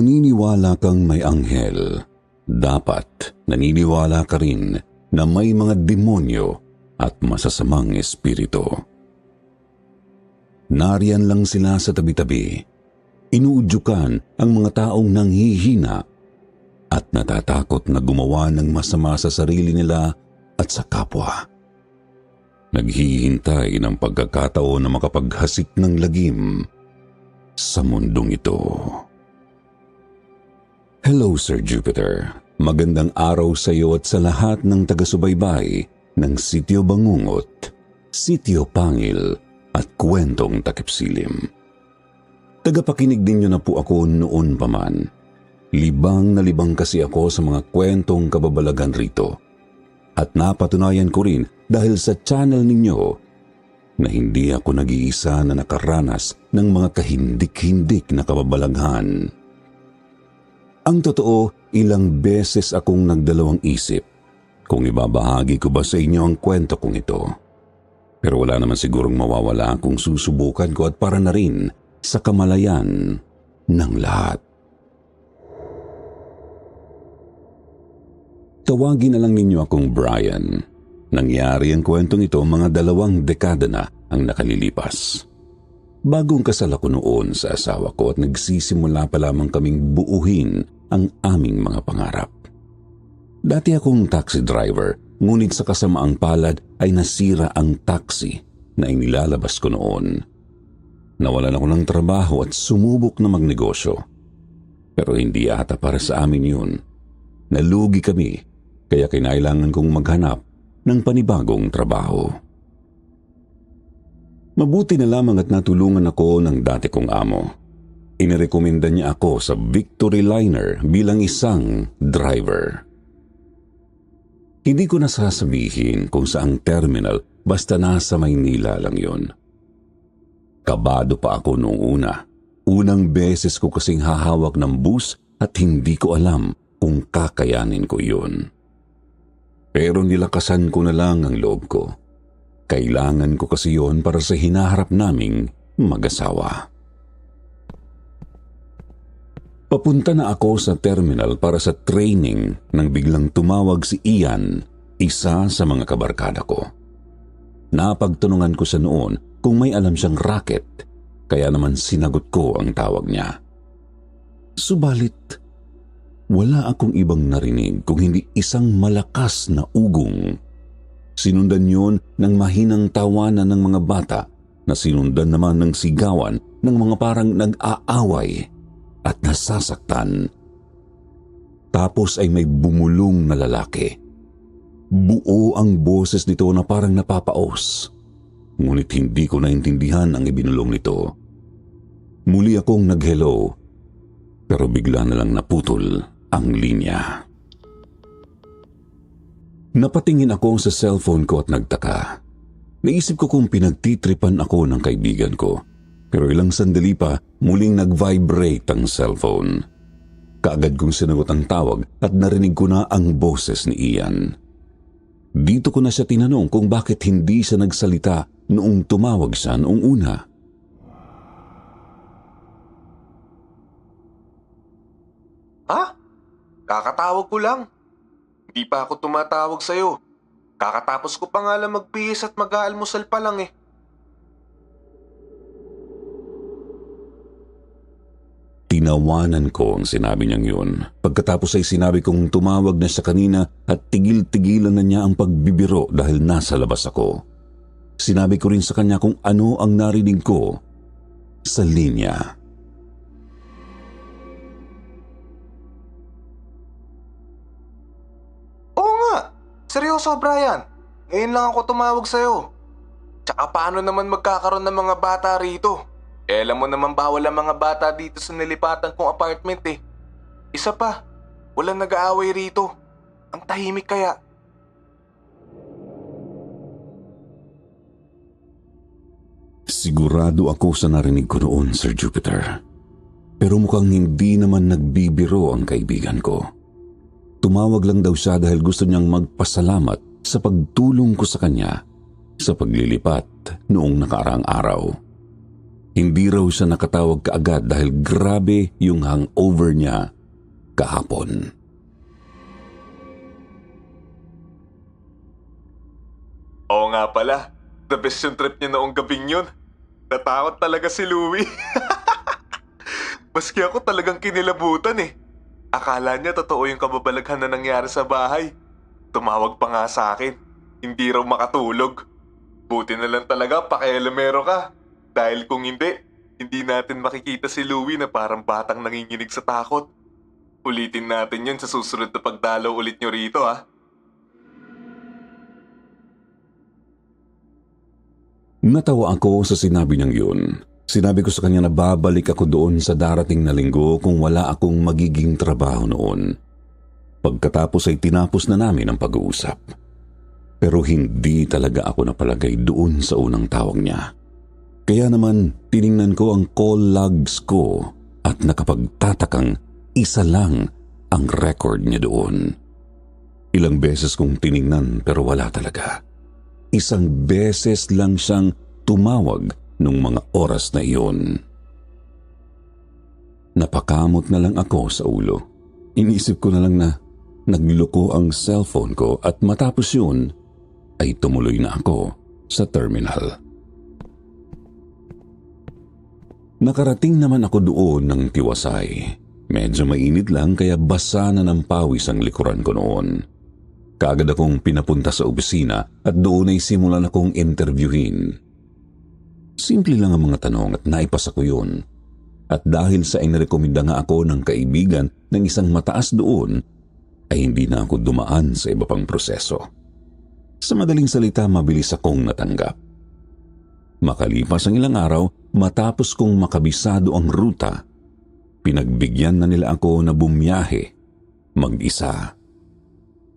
naniniwala kang may anghel, dapat naniniwala ka rin na may mga demonyo at masasamang espiritu. Nariyan lang sila sa tabi-tabi. Inuudyukan ang mga taong nanghihina at natatakot na gumawa ng masama sa sarili nila at sa kapwa. Naghihintay ng pagkakataon na makapaghasik ng lagim sa mundong ito. Hello, Sir Jupiter. Magandang araw sa iyo at sa lahat ng taga-subaybay ng Sitio Bangungot, Sitio Pangil at Kwentong Takipsilim. Tagapakinig din niyo na po ako noon pa man. Libang na libang kasi ako sa mga kwentong kababalagan rito. At napatunayan ko rin dahil sa channel ninyo na hindi ako nag-iisa na nakaranas ng mga kahindik-hindik na kababalaghan. Ang totoo, ilang beses akong nagdalawang isip kung ibabahagi ko ba sa inyo ang kwento kong ito. Pero wala naman sigurong mawawala kung susubukan ko at para na rin sa kamalayan ng lahat. Tawagin na lang ninyo akong Brian. Nangyari ang kwentong ito mga 2 dekada na ang nakalilipas. Bagong kasal ako noon sa asawa ko at nagsisimula pa lamang kaming buuhin ang aming mga pangarap. Dati akong taxi driver, ngunit sa kasamaang palad ay nasira ang taxi na inilalabas ko noon. Nawalan ako ng trabaho at sumubok na magnegosyo. Pero hindi ata para sa amin yun. Nalugi kami. Kaya kinailangan kong maghanap ng panibagong trabaho. Mabuti na lamang at natulungan ako ng dati kong amo. Inirekomenda niya ako sa Victory Liner bilang isang driver. Hindi ko nasasabihin kung saang terminal basta nasa Maynila lang yun. Kabado pa ako noong una. Unang beses ko kasing hahawak ng bus at hindi ko alam kung kakayanin ko yun. Pero nilakasan ko na lang ang loob ko. Kailangan ko kasi yon para sa hinaharap naming mag-asawa. Papunta na ako sa terminal para sa training nang biglang tumawag si Ian, isa sa mga kabarkada ko. Napagtanungan ko sa noon kung may alam siyang racket, kaya naman sinagot ko ang tawag niya. Subalit, wala akong ibang narinig kung hindi isang malakas na ugong. Sinundan yun ng mahinang tawanan ng mga bata na sinundan naman ng sigawan ng mga parang nag-aaway at nasasaktan. Tapos ay may bumulong na lalaki. Buo ang boses nito na parang napapaos. Ngunit hindi ko naintindihan ang ibinulong nito. Muli akong nag-hello, pero bigla na lang naputol ang linya. Napatingin ako sa cellphone ko at nagtaka. Naisip ko kung pinagtitripan ako ng kaibigan ko. Pero ilang sandali pa, muling nag-vibrate ang cellphone. Kaagad kong sinagot ang tawag at narinig ko na ang boses ni Ian. Dito ko na siya tinanong kung bakit hindi siya nagsalita noong tumawag siya noong una. Kakatawag ko lang. Hindi pa ako tumatawag sa'yo. Kakatapos ko pa nga lang magbihis at mag-aalmusal pa lang eh. Tinawanan ko ang sinabi niyang yun. Pagkatapos ay sinabi kong tumawag na siya kanina at tigil-tigilan na niya ang pagbibiro dahil nasa labas ako. Sinabi ko rin sa kanya kung ano ang narinig ko sa linya. Seryoso, Brian. Ngayon lang ako tumawag sa'yo. Tsaka paano naman magkakaroon ng mga bata rito? Alam mo naman bawal ang mga bata dito sa nilipatan kong apartment eh. Isa pa, walang nag-aaway rito. Ang tahimik kaya. Sigurado ako sa narinig ko noon, Sir Jupiter. Pero mukhang hindi naman nagbibiro ang kaibigan ko. Tumawag lang daw siya dahil gusto niyang magpasalamat sa pagtulong ko sa kanya sa paglilipat noong nakaraang araw. Hindi raw siya nakatawag kaagad dahil grabe yung hangover niya kahapon. Oo nga pala, the best yung trip niya noong gabing yun. Natakot talaga si Louie. Maski ako talagang kinilabutan eh. Akala niya totoo yung kababalaghan na nangyari sa bahay. Tumawag pa nga sa akin. Hindi raw makatulog. Buti na lang talaga pakialamero ka. Dahil kung hindi natin makikita si Louie na parang batang nanginginig sa takot. Ulitin natin yun sa susunod na pagdalaw ulit nyo rito ha. Natawa ako sa sinabi niyang yun. Sinabi ko sa kanya na babalik ako doon sa darating na linggo kung wala akong magiging trabaho noon. Pagkatapos ay tinapos na namin ang pag-uusap. Pero hindi talaga ako napalagay doon sa unang tawag niya. Kaya naman tiningnan ko ang call logs ko at nakapagtatakang isa lang ang record niya doon. Ilang beses kong tiningnan pero wala talaga. Isang beses lang siyang tumawag nung mga oras na iyon. Napakamot na lang ako sa ulo. Iniisip ko na lang na nagloko ang cellphone ko at matapos yun ay tumuloy na ako sa terminal. Nakarating naman ako doon ng tiwasay. Medyo mainit lang kaya basa na ng pawis ang likuran ko noon. Kaagad akong pinapunta sa opisina at doon ay simulan akong interviewin. Simple lang ang mga tanong at naipasa ko yun. At dahil sa inirekomenda nga ako ng kaibigan ng isang mataas doon, ay hindi na ako dumaan sa iba pang proseso. Sa madaling salita, mabilis akong natanggap. Makalipas ang ilang araw, matapos kong makabisado ang ruta, pinagbigyan na nila ako na bumiyahe mag-isa.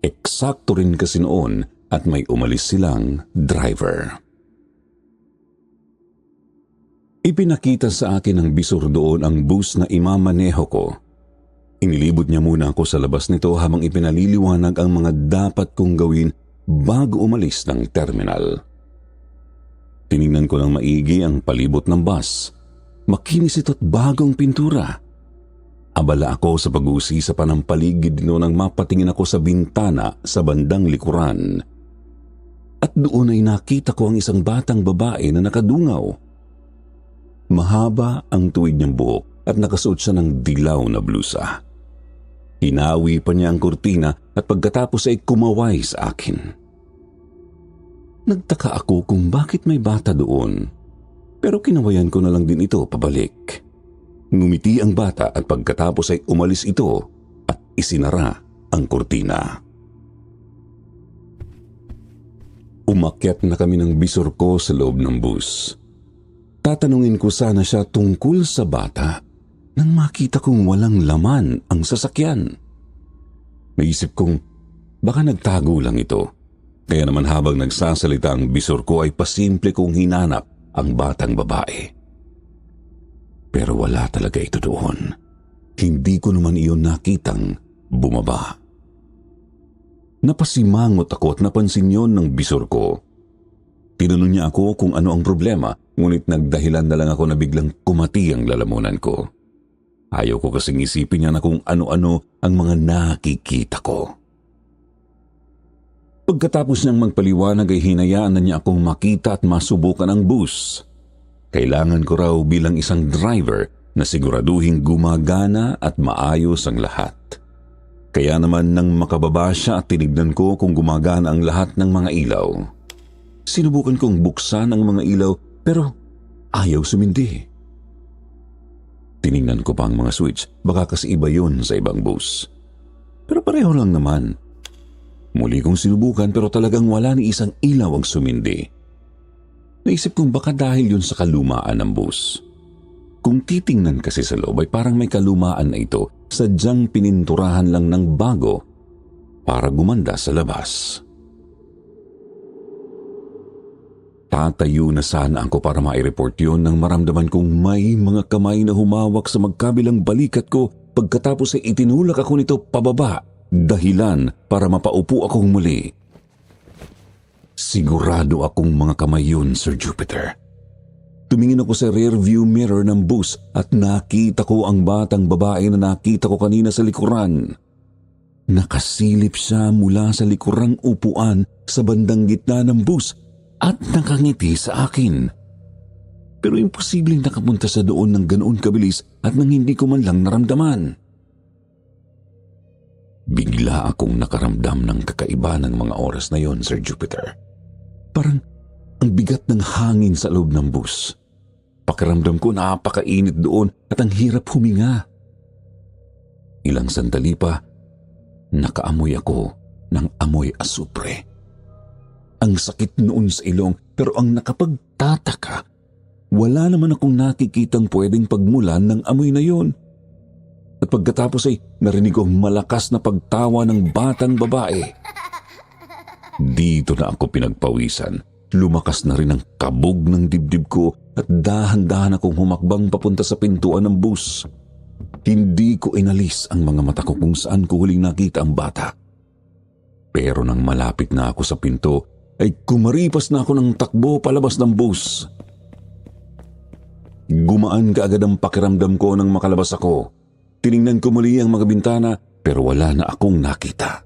Eksakto rin kasi noon at may umalis silang driver. Ipinakita sa akin ng bisor doon ang bus na imamaneho ko. Inilibot niya muna ako sa labas nito habang ipinaliliwanag ang mga dapat kong gawin bago umalis ng terminal. Tiningnan ko ng maigi ang palibot ng bus. Makinis ito't bagong pintura. Abala ako sa pag-uusisa pa ng paligid nito nang mapatingin ako sa bintana sa bandang likuran. At doon ay nakita ko ang isang batang babae na nakadungaw. Mahaba ang tuwid niyang buhok at nakasuot siya ng dilaw na blusa. Hinawi pa niya ang kurtina at pagkatapos ay kumaway sa akin. Nagtaka ako kung bakit may bata doon, pero kinawayan ko na lang din ito pabalik. Ngumiti ang bata at pagkatapos ay umalis ito at isinara ang kurtina. Umakyat na kami ng bisor ko sa loob ng bus. Tatanungin ko sana siya tungkol sa bata nang makita kong walang laman ang sasakyan. Naisip kong baka nagtago lang ito. Kaya naman habang nagsasalita ang bisor ko ay pasimple kong hinanap ang batang babae. Pero wala talaga ito doon. Hindi ko naman iyon nakitang bumaba. Napasimangot ako at napansin yon ng bisor ko. Tinanong niya ako kung ano ang problema, ngunit nagdahilan na lang ako na biglang kumati ang lalamunan ko. Ayaw ko kasing isipin niya na kung ano-ano ang mga nakikita ko. Pagkatapos niyang magpaliwanag ay hinayaan na niya akong makita at masubukan ang bus. Kailangan ko raw bilang isang driver na siguraduhin gumagana at maayos ang lahat. Kaya naman nang makababa siya at tinignan ko kung gumagana ang lahat ng mga ilaw. Sinubukan kong buksan ang mga ilaw pero ayaw sumindi. Tiningnan ko pa ang mga switch, baka kasi iba yun sa ibang bus. Pero pareho lang naman. Muli kong sinubukan pero talagang wala ni isang ilaw ang sumindi. Naisip kong baka dahil yun sa kalumaan ng bus. Kung titingnan kasi sa loob ay parang may kalumaan na ito, sadyang pininturahan lang ng bago para gumanda sa labas. Tatayo na sana ako para mai-report yun nang maramdaman kong may mga kamay na humawak sa magkabilang balikat ko pagkatapos ay itinulak ako nito pababa, dahilan para mapaupo akong muli. Sigurado akong mga kamay yun, Sir Jupiter. Tumingin ako sa rearview mirror ng bus at nakita ko ang batang babae na nakita ko kanina sa likuran. Nakasilip siya mula sa likurang upuan sa bandang gitna ng bus at nakangiti sa akin. Pero imposibleng nakapunta sa doon ng ganoon kabilis at nang hindi ko man lang naramdaman. Bigla akong nakaramdam ng kakaiba ng mga oras na yon, Sir Jupiter. Parang ang bigat ng hangin sa loob ng bus. Pakiramdam ko napakainit doon at ang hirap huminga. Ilang sandali pa, nakaamoy ako ng amoy asupre. Ang sakit noon sa ilong pero ang nakapagtataka, wala naman akong nakikitang pwedeng pagmulan ng amoy na yon. At pagkatapos ay narinig ko malakas na pagtawa ng batang babae. Dito na ako pinagpawisan. Lumakas na rin ang kabog ng dibdib ko at dahan-dahan akong humakbang papunta sa pintuan ng bus. Hindi ko inalis ang mga mata ko kung saan ko huling nakita ang bata. Pero nang malapit na ako sa pinto, ay kumaripas na ako ng takbo palabas ng bus. Gumaan kaagad ang pakiramdam ko nang makalabas ako. Tiningnan ko muli ang mga bintana pero wala na akong nakita.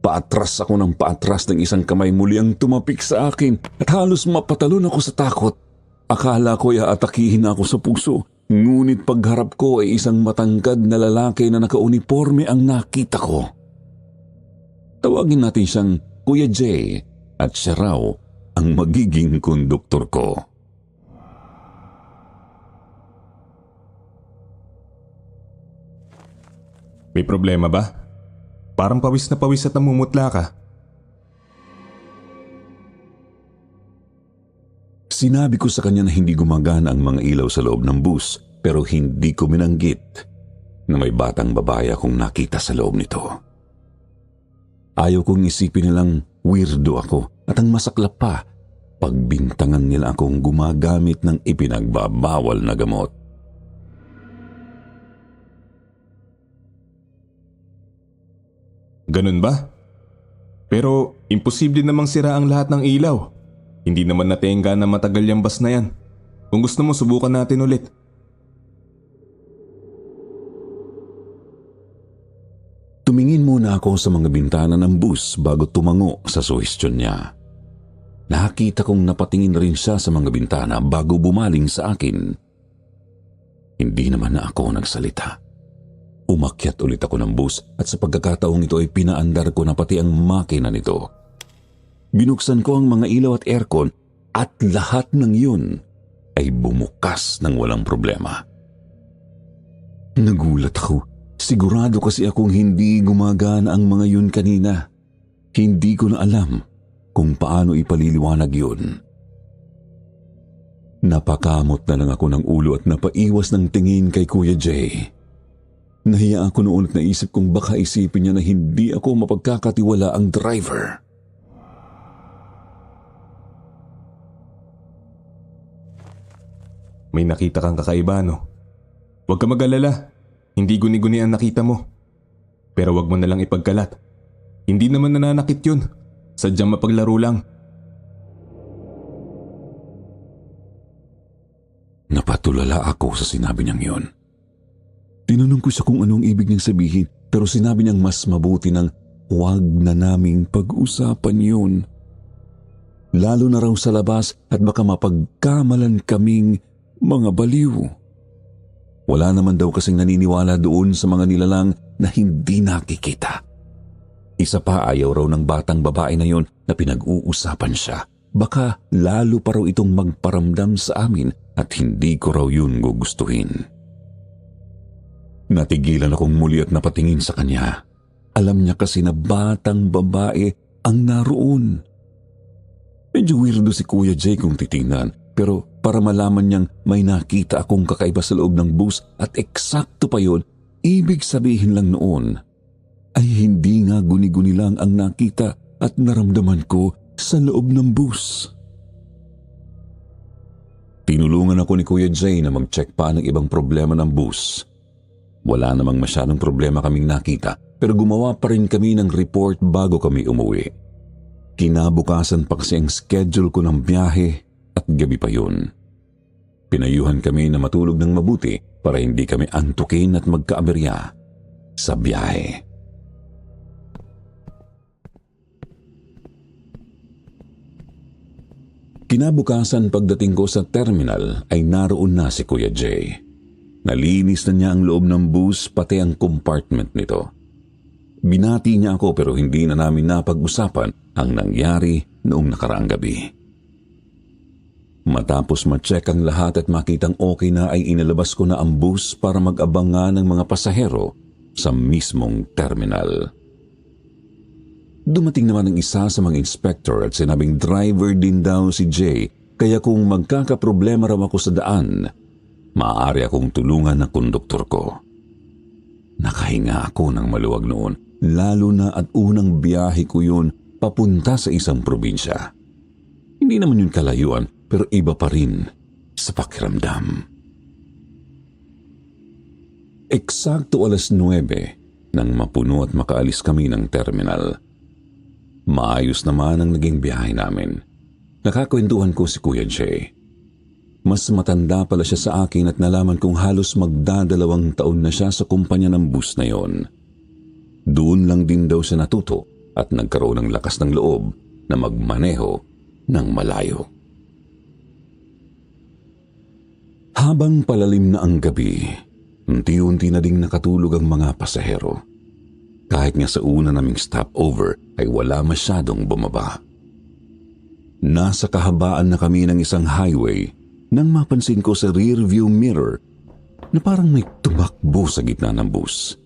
Paatras ako ng paatras ng isang kamay muli ang tumapik sa akin at halos mapatalon ako sa takot. Akala ko atakihin ako sa puso, ngunit pagharap ko ay isang matangkad na lalaki na nakauniforme ang nakita ko. Tawagin natin siyang Kuya Jay at siya raw ang magiging konduktor ko. May problema ba? Parang pawis na pawis at namumutla ka. Sinabi ko sa kanya na hindi gumagana ang mga ilaw sa loob ng bus pero hindi ko minanggit na may batang babae akong nakita sa loob nito. Ayaw kong isipin nilang weirdo ako at ang masaklap pa, pagbintangan nila akong gumagamit ng ipinagbabawal na gamot. Ganun ba? Pero imposible namang sira ang lahat ng ilaw. Hindi naman natenga na matagal yung bus na yan. Kung gusto mo, subukan natin ulit. Tumingin muna ako sa mga bintana ng bus bago tumango sa suhestyon niya. Nakita kong napatingin rin siya sa mga bintana bago bumaling sa akin. Hindi naman na ako nagsalita. Umakyat ulit ako ng bus at sa pagkakataong ito ay pinaandar ko na pati ang makina nito. Binuksan ko ang mga ilaw at aircon at lahat ng yun ay bumukas ng walang problema. Nagulat ako. Sigurado kasi akong hindi gumagana ang mga yun kanina. Hindi ko na alam kung paano ipaliliwanag yun. Napakamot na lang ako ng ulo at napaiwas ng tingin kay Kuya Jay. Nahiya ako noon at naisip kong baka isipin niya na hindi ako mapagkakatiwala ang driver. May nakita kang kakaiba, no? Huwag ka mag-alala. Hindi guni-guni ang nakita mo. Pero wag mo na lang ipagkalat. Hindi naman nananakit yun. Sadyang mapaglaro lang. Napatulala ako sa sinabi niyang yun. Tinanong ko siya kung anong ibig niyang sabihin pero sinabi niyang mas mabuti nang huwag na naming pag-usapan yun. Lalo na raw sa labas at baka mapagkamalan kaming mga baliw. Wala naman daw kasing naniniwala doon sa mga nilalang na hindi nakikita. Isa pa ayaw raw ng batang babae na yun na pinag-uusapan siya. Baka lalo pa raw itong magparamdam sa amin at hindi ko raw yun gugustuhin. Natigilan akong muli at napatingin sa kanya. Alam niya kasi na batang babae ang naroon. Medyo weirdo si Kuya Jay kung titingnan pero para malaman niyang may nakita akong kakaiba sa loob ng bus at eksakto pa yun, ibig sabihin lang noon ay hindi nga guni-guni lang ang nakita at naramdaman ko sa loob ng bus. Tinulungan ako ni Kuya Jay na mag-check pa ng ibang problema ng bus. Wala namang masyadong problema kaming nakita pero gumawa pa rin kami ng report bago kami umuwi. Kinabukasan pa kasi ang schedule ko ng biyahe at gabi pa yun. Pinayuhan kami na matulog ng mabuti para hindi kami antukin at magkaaberya sa biyahe. Kinabukasan pagdating ko sa terminal ay naroon na si Kuya Jay. Nalinis na niya ang loob ng bus pati ang compartment nito. Binati niya ako pero hindi na namin napag-usapan ang nangyari noong nakaraang gabi. Matapos ma-check ang lahat at makitang okay na ay inilabas ko na ang bus para mag-abang nga ng mga pasahero sa mismong terminal. Dumating naman ang isa sa mga inspector at sinabing driver din daw si Jay, kaya kung magkakaproblema raw ako sa daan, maaari akong tulungan ng konduktor ko. Nakahinga ako ng maluwag noon, lalo na at unang biyahe ko yun papunta sa isang probinsya. Hindi naman yun kalayuan, pero iba pa rin sa pakiramdam. Eksakto 9:00 nang mapuno at makaalis kami ng terminal. Maayos naman ang naging biyahe namin. Nakakwentuhan ko si Kuya Jay. Mas matanda pala siya sa akin at nalaman kong halos magdadalawang taon na siya sa kumpanya ng bus na yon. Doon lang din daw siya natuto at nagkaroon ng lakas ng loob na magmaneho ng malayo. Habang palalim na ang gabi, unti-unti na ding nakatulog ang mga pasahero. Kahit nga sa una naming stopover ay wala masyadong bumaba. Nasa kahabaan na kami ng isang highway nang mapansin ko sa rearview mirror na parang may tumakbo sa gitna ng bus.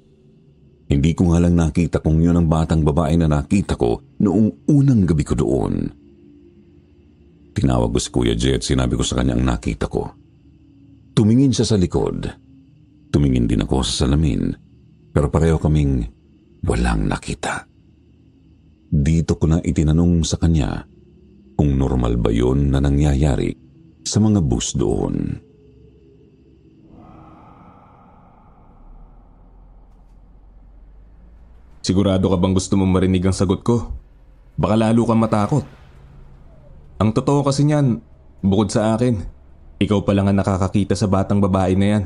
Hindi ko nga lang nakita kung yun ang batang babae na nakita ko noong unang gabi ko doon. Tinawag ko si Kuya Jay at sinabi ko sa kanya ang nakita ko. Tumingin siya sa likod. Tumingin din ako sa salamin, pero pareho kaming walang nakita. Dito ko na itinanong sa kanya kung normal ba yun na nangyayari sa mga bus doon. Sigurado ka bang gusto mong marinig ang sagot ko? Baka lalo kang matakot. Ang totoo kasi niyan, bukod sa akin, ikaw pa lang ang nakakakita sa batang babae na yan.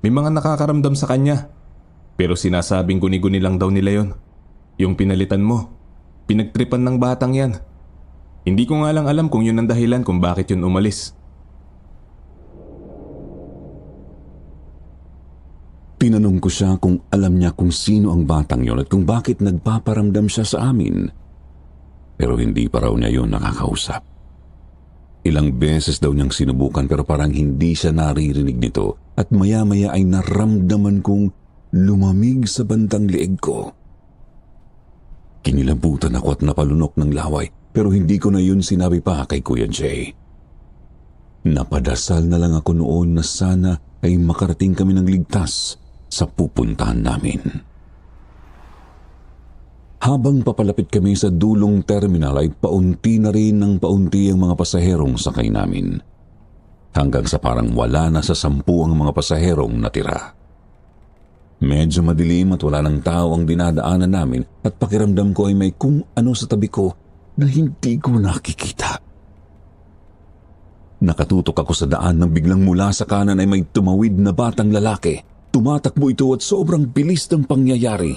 May mga nakakaramdam sa kanya. Pero sinasabing guni-guni lang daw nila yon. Yung pinalitan mo, pinagtripan ng batang yan. Hindi ko nga lang alam kung yun ang dahilan kung bakit yun umalis. Tinanong ko siya kung alam niya kung sino ang batang yon at kung bakit nagpaparamdam siya sa amin. Pero hindi pa raw niya yun nakakausap. Ilang beses daw niyang sinubukan pero parang hindi siya naririnig nito at maya-maya ay naramdaman kong lumamig sa bandang leeg ko. Kinilabutan ako at napalunok ng laway pero hindi ko na yun sinabi pa kay Kuya Jay. Napadasal na lang ako noon na sana ay makarating kami ng ligtas sa pupuntahan namin. Habang papalapit kami sa dulong terminal ay paunti na rin ng paunti ang mga pasaherong sakay namin. Hanggang sa parang wala na sa 10 ang mga pasaherong natira. Medyo madilim at wala ng tao ang dinadaanan namin at pakiramdam ko ay may kung ano sa tabi ko na hindi ko nakikita. Nakatutok ako sa daan nang biglang mula sa kanan ay may tumawid na batang lalaki. Tumatakbo ito at sobrang bilis ng pangyayari.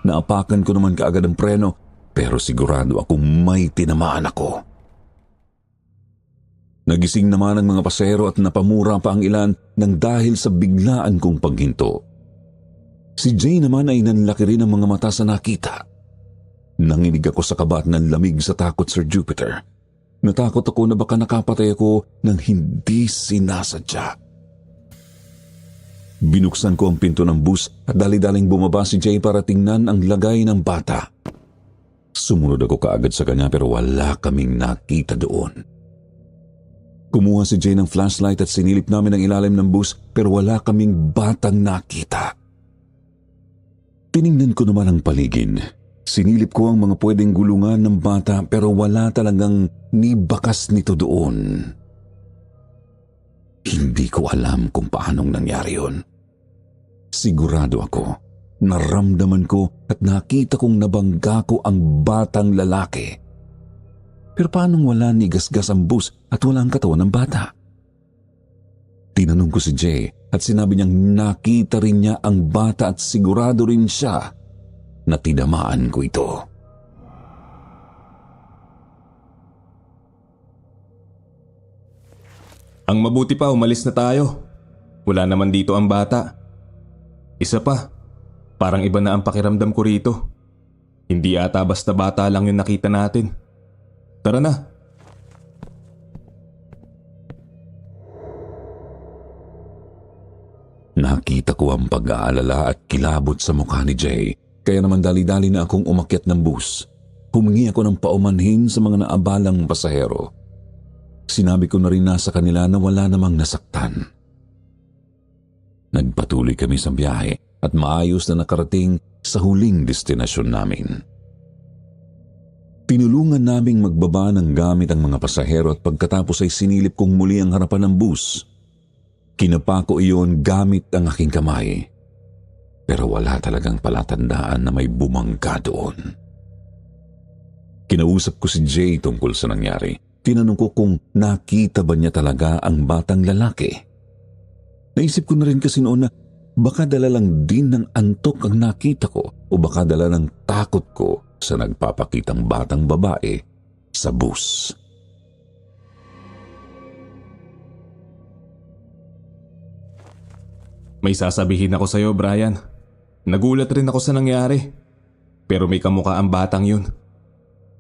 Naapakan ko naman kaagad ang preno pero sigurado akong may tinamaan ako. Nagising naman ang mga pasahero at napamura pa ang ilan nang dahil sa biglaan kong paghinto. Si Jay naman ay nanlaki rin ang mga mata sa nakita. Nanginig ako sa kaba at nanlamig sa takot, Sir Jupiter. Natakot ako na baka nakapatay ako nang hindi sinasadya. Binuksan ko ang pinto ng bus at dali-daling bumaba si Jay para tingnan ang lagay ng bata. Sumunod ako kaagad sa kanya pero wala kaming nakita doon. Kumuha si Jay ng flashlight at sinilip namin ang ilalim ng bus pero wala kaming batang nakita. Tiningnan ko naman ang paligid. Sinilip ko ang mga pwedeng gulungan ng bata pero wala talagang nibakas nito doon. Hindi ko alam kung paanong nangyari yun. Sigurado ako, naramdaman ko at nakita kong nabangga ko ang batang lalaki. Pero paanong wala ni gasgas ang bus at walang katawan ng bata? ko si Jay at sinabi niyang nakita rin niya ang bata at sigurado rin siya na tinamaan ko ito. Ang mabuti pa, umalis na tayo. Wala naman dito ang bata. Isa pa, parang iba na ang pakiramdam ko rito. Hindi ata basta bata lang yung nakita natin. Tara na. Nakita ko ang pag-aalala at kilabot sa mukha ni Jay, kaya naman dali-dali na akong umakyat ng bus. Humingi ako ng paumanhin sa mga naabalang pasahero. Sinabi ko na rin na sa kanila na wala namang nasaktan. Nagpatuloy kami sa biyahe at maayos na nakarating sa huling destinasyon namin. Tinulungan naming magbaba ng gamit ang mga pasahero at pagkatapos ay sinilip kong muli ang harapan ng bus. Kinapa ko iyon gamit ang aking kamay. Pero wala talagang palatandaan na may bumangga doon. Kinausap ko si Jay tungkol sa nangyari. Tinanong ko kung nakita ba niya talaga ang batang lalaki. Naisip ko na rin kasi noon na baka dala lang din ng antok ang nakita ko o baka dala ng takot ko sa nagpapakitang batang babae sa bus. May sasabihin ako sa'yo, Brian. Nagulat rin ako sa nangyari. Pero may kamukha ang batang yun.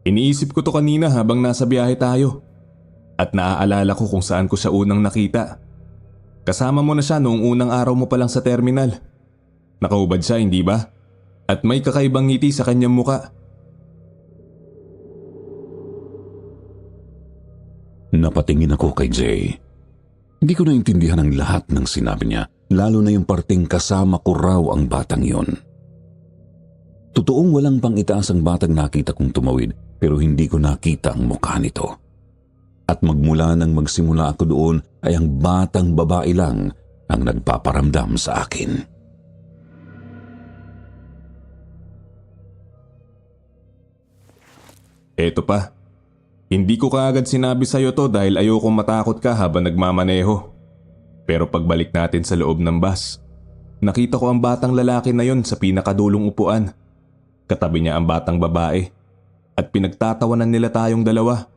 Iniisip ko to kanina habang nasa biyahe tayo. At naaalala ko kung saan ko siya unang nakita. Kasama mo na siya noong unang araw mo pa lang sa terminal. Nakaubad siya, hindi ba? At may kakaibang ngiti sa kanyang muka. Napatingin ako kay Jay. Hindi ko naintindihan ang lahat ng sinabi niya, lalo na yung parteng kasama ko raw ang batang yon. Totoong walang pang-itaas ang batang nakita kong tumawid, pero hindi ko nakita ang mukha nito. At magmula nang magsimula ako doon ay ang batang babae lang ang nagpaparamdam sa akin. Eto pa. Hindi ko kaagad sinabi sa'yo to dahil ayokong matakot ka habang nagmamaneho. Pero pagbalik natin sa loob ng bus, nakita ko ang batang lalaki na yon sa pinakadulong upuan. Katabi niya ang batang babae at pinagtatawanan nila tayong dalawa.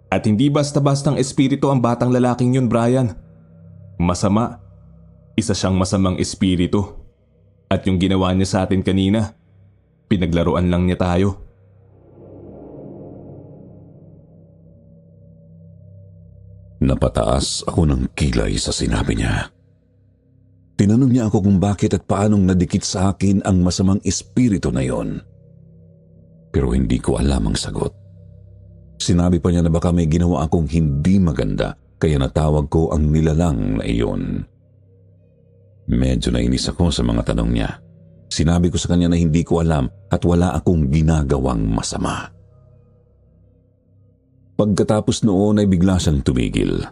At hindi basta-bastang espiritu ang batang lalaking yun, Brian. Masama. Isa siyang masamang espiritu. At yung ginawa niya sa atin kanina, pinaglaruan lang niya tayo. Napataas ako ng kilay sa sinabi niya. Tinanong niya ako kung bakit at paanong nadikit sa akin ang masamang espiritu na yon. Pero hindi ko alam ang sagot. Sinabi pa niya na baka may ginawa akong hindi maganda kaya natawag ko ang nilalang na iyon. Medyo nainis ako sa mga tanong niya. Sinabi ko sa kanya na hindi ko alam at wala akong ginagawang masama. Pagkatapos noon ay bigla siyang tumigil.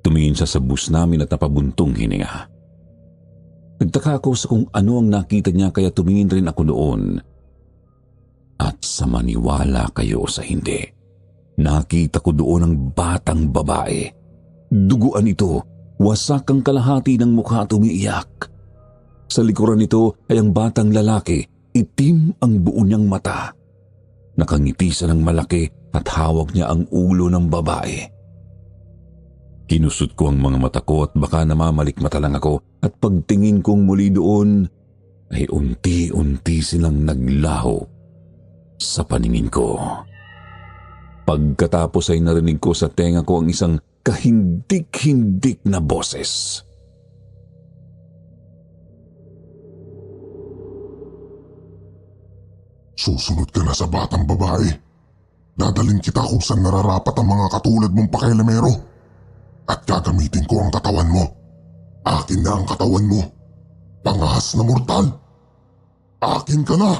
Tumingin siya sa bus namin at napabuntong hininga. Nagtaka ako sa kung ano ang nakita niya kaya tumingin rin ako doon. At sa maniwala kayo sa hindi, nakita ko doon ang batang babae. Duguan ito, wasak ang kalahati ng mukha at umiiyak. Sa likuran nito ay ang batang lalaki, itim ang buo niyang mata. Nakangiti siya ng malaki at hawak niya ang ulo ng babae. Kinusot ko ang mga mata ko at baka namamalikmata lang ako at pagtingin kong muli doon ay unti-unti silang naglaho sa paningin ko. Pagkatapos ay narinig ko sa tenga ko ang isang kahindik-hindik na boses. Susunod ka na sa batang babae. Dadalhin kita kung saan nararapat ang mga katulad mong pakialamero. At gagamitin ko ang katawan mo. Akin na ang katawan mo. Pangahas na mortal. Akin ka na.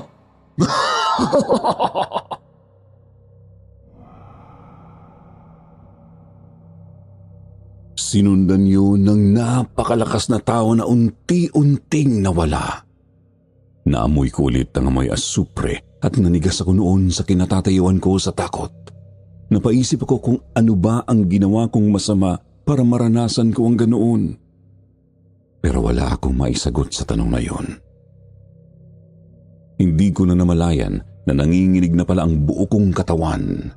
Sinundan yun ng napakalakas na tao na unti-unting nawala. Naamoy ko ulit ang amoy asupre at nanigas ako noon sa kinatatayuan ko sa takot. Napaisip ako kung ano ba ang ginawa kong masama para maranasan ko ang ganoon. Pero wala akong maisagot sa tanong na yon. Hindi ko na namalayan na nanginginig na pala ang buo kong katawan.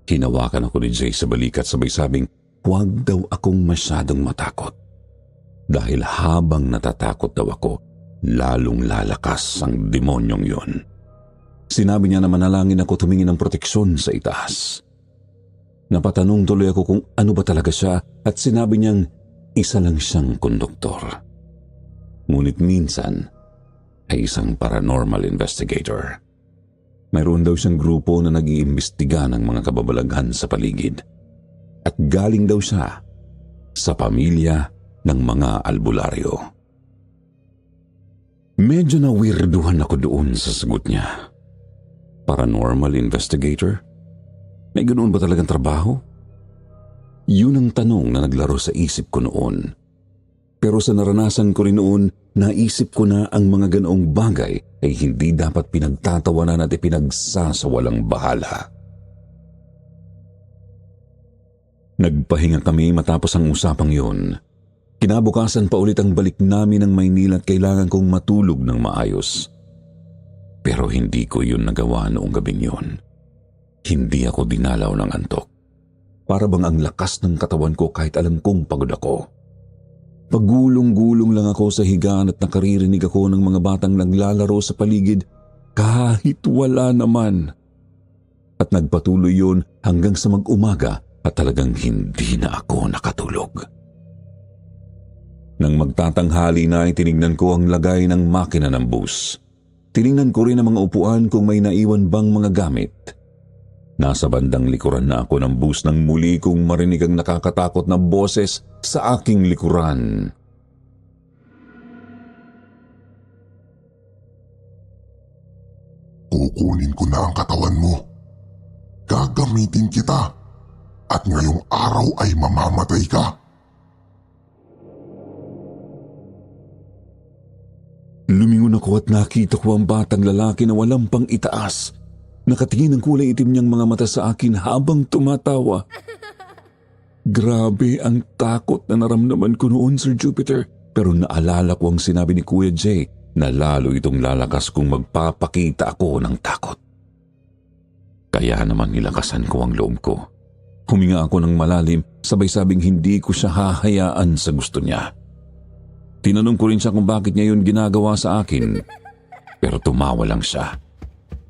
Hinawakan ako ni Jay sa balikat sabay sabing huwag daw akong masyadong matakot. Dahil habang natatakot daw ako, lalong lalakas ang demonyong yon. Sinabi niya na manalangin ako tumingin ng proteksyon sa itaas. Napatanong tuloy ako kung ano ba talaga siya at sinabi niyang isa lang siyang konduktor. Ngunit minsan ay isang paranormal investigator. Mayroon daw siyang grupo na nag-iimbestiga ng mga kababalaghan sa paligid. At galing daw siya sa pamilya ng mga albularyo. Medyo na-weirduhan ako doon sa sagot niya. Paranormal investigator? May ganoon ba talagang trabaho? Yun ang tanong na naglaro sa isip ko noon. Pero sa naranasan ko rin noon, naisip ko na ang mga ganoong bagay ay hindi dapat pinagtatawanan at ipinagsasawalang bahala. Nagpahinga kami matapos ang usapang yun. Kinabukasan pa ulit ang balik namin ng Maynila at kailangan kong matulog ng maayos. Pero hindi ko yun nagawa noong gabing yun. Hindi ako dinalaw ng antok. Para bang ang lakas ng katawan ko kahit alam kong pagod ako. Pagulong-gulong lang ako sa higaan at nakaririnig ako ng mga batang naglalaro sa paligid kahit wala naman. At nagpatuloy yun hanggang sa mag-umaga at talagang hindi na ako nakatulog. Nang magtatanghali na ay tinignan ko ang lagay ng makina ng bus. Tinignan ko rin ang mga upuan kung may naiwan bang mga gamit. Nasa bandang likuran na ako ng bus nang muli kong marinig ang nakakatakot na boses sa aking likuran. Kukunin ko na ang katawan mo. Gagamitin kita. At ngayong araw ay mamamatay ka. Lumingon ako at nakita ko ang batang lalaki na walang pang itaas. Nakatingin ang kulay itim niyang mga mata sa akin habang tumatawa. Grabe ang takot na naramdaman ko noon, Sir Jupiter. Pero naalala ko ang sinabi ni Kuya Jay na lalo itong lalakas kung magpapakita ako ng takot. Kaya naman nilakasan ko ang loob ko. Huminga ako ng malalim, sabay-sabing hindi ko siya hahayaan sa gusto niya. Tinanong ko rin siya kung bakit niya yun ginagawa sa akin. Pero tumawa lang siya.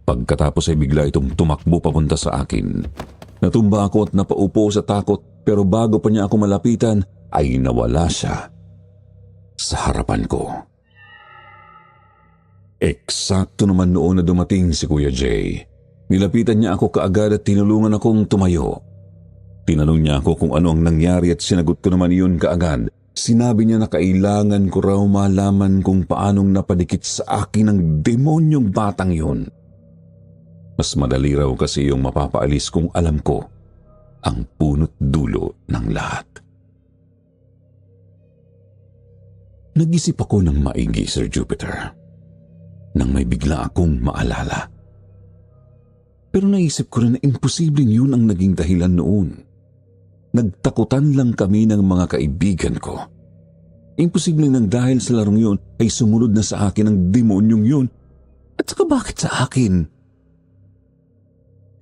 Pagkatapos ay bigla itong tumakbo papunta sa akin. Natumba ako at napaupo sa takot pero bago pa niya ako malapitan ay nawala siya sa harapan ko. Eksakto naman noon na dumating si Kuya Jay. Nilapitan niya ako kaagad at tinulungan akong tumayo. Tinanong niya ako kung ano ang nangyari at sinagot ko naman iyon kaagad. Sinabi niya na kailangan ko raw malaman kung paanong napadikit sa akin ang demonyong batang yun. Mas madali raw kasi yung mapapaalis kung alam ko ang punot dulo ng lahat. Nag-isip ako ng maigi, Sir Jupiter, nang may bigla akong maalala. Pero naisip ko rin na imposibleng yun ang naging dahilan noon. Nagtakutan lang kami ng mga kaibigan ko. Imposibleng nang dahil sa larong yun ay sumunod na sa akin ang demonyong yun. At saka bakit sa akin?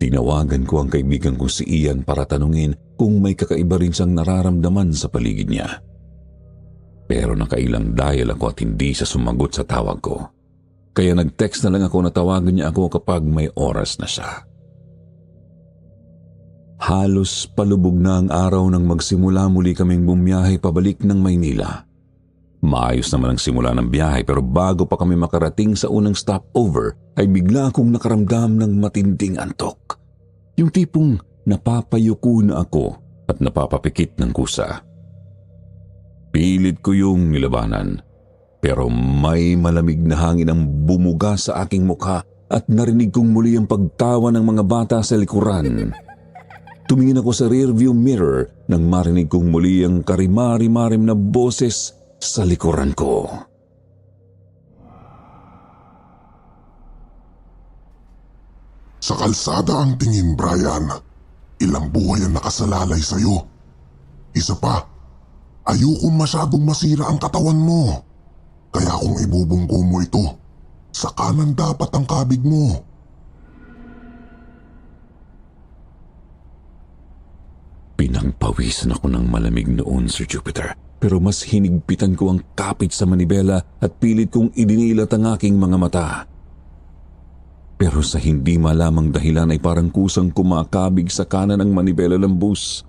Tinawagan ko ang kaibigan kong si Ian para tanungin kung may kakaiba rin siyang nararamdaman sa paligid niya. Pero nakailang dial ako at hindi siya sumagot sa tawag ko. Kaya nag-text na lang ako na tawagan niya ako kapag may oras na siya. Halos palubog na ang araw nang magsimula muli kaming bumiyahe pabalik ng Maynila. Maayos naman ang simula ng biyahe pero bago pa kami makarating sa unang stopover ay bigla akong nakaramdam ng matinding antok. Yung tipong napapayuko na ako at napapapikit ng kusa. Pilit ko yung nilabanan pero may malamig na hangin ang bumuga sa aking mukha at narinig kong muli ang pagtawa ng mga bata sa likuran. Tumingin ako sa rearview mirror nang marinig kong muli ang karimari-marim na boses sa likuran ko. Sa kalsada ang tingin, Brian. Ilang buhay ang nakasalalay sa'yo. Isa pa, Ayokong masyadong masira ang katawan mo. Kaya kung ibubunggo mo ito, sa kanan dapat ang kabig mo. Pinagpawisan ako ng malamig noon, Sir Jupiter, pero mas hinigpitan ko ang kapit sa manibela at pilit kong idinilat ang aking mga mata. Pero sa hindi malamang dahilan ay parang kusang kumakabig sa kanan ang manibela ng bus.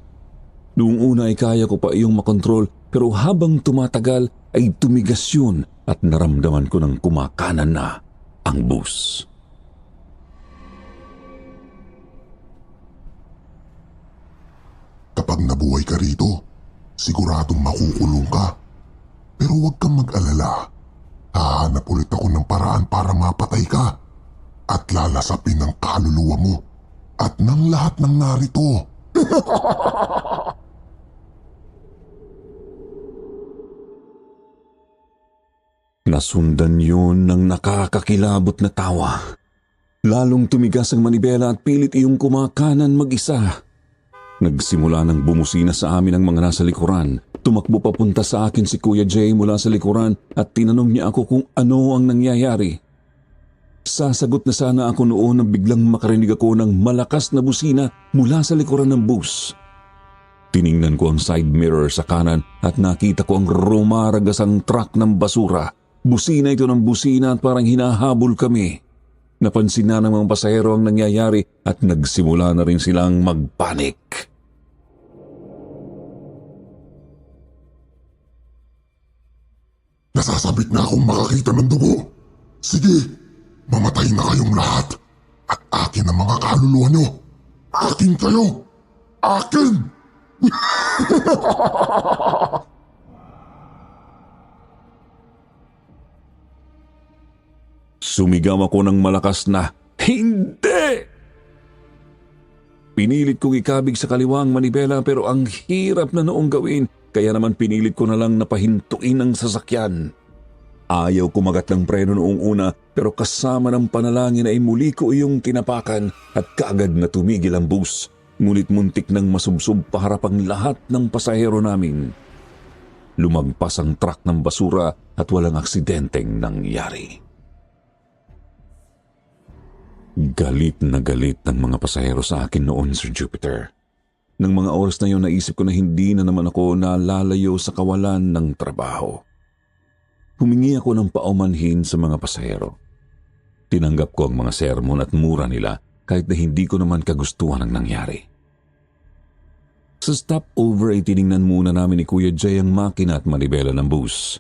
Noong una ay kaya ko pa iyong makontrol, pero habang tumatagal ay tumigas yun at naramdaman ko ng kumakanan na ang bus. Kapag nabuhay ka rito, siguradong makukulong ka. Pero huwag kang mag-alala. Hahanap ulit ako ng paraan para mapatay ka. At lalasapin ang kaluluwa mo. At ng lahat ng narito. Nasundan yun ng nakakakilabot na tawa. Lalong tumigas ang manibela at pilit iyong kumakanan mag-isa. Nagsimula ng bumusina sa amin ang mga nasa likuran. Tumakbo papunta sa akin si Kuya Jay mula sa likuran at tinanong niya ako kung ano ang nangyayari. Sasagot na sana ako noon nang biglang makarinig ako ng malakas na busina mula sa likuran ng bus. Tiningnan ko ang side mirror sa kanan at nakita ko ang rumaragasang truck ng basura. Busina ito ng busina at parang hinahabol kami. Napansin na ng mga pasahero ang nangyayari at nagsimula na rin silang magpanik. Nasasabik na akong makakita ng dugo. Sige, mamatay na kayong lahat. At akin ang mga kaluluwa nyo. Akin kayo! Akin! Sumigaw ako ng malakas na, "Hindi!" Pinilit kong ikabig sa kaliwa ang manibela pero ang hirap na noong gawin, kaya naman pinilit ko na lang na pahintuin ang sasakyan. Ayaw kumagat ng preno noong una pero kasama ng panalangin ay muli ko iyong tinapakan at kaagad na tumigil ang bus. Ngunit muntik nang masubsob paharap ang lahat ng pasahero namin. Lumagpas ang truck ng basura at walang aksidenteng nangyari. Galit na galit ng mga pasahero sa akin noon, Sir Jupiter. Nang mga oras na yun, naisip ko na hindi na naman ako nalalayo sa kawalan ng trabaho. Humingi ako ng paumanhin sa mga pasahero. Tinanggap ko ang mga sermon at mura nila kahit na hindi ko naman kagustuhan ang nangyari. Sa stopover ay tiningnan muna namin ni Kuya Jay ang makina at manibela ng bus.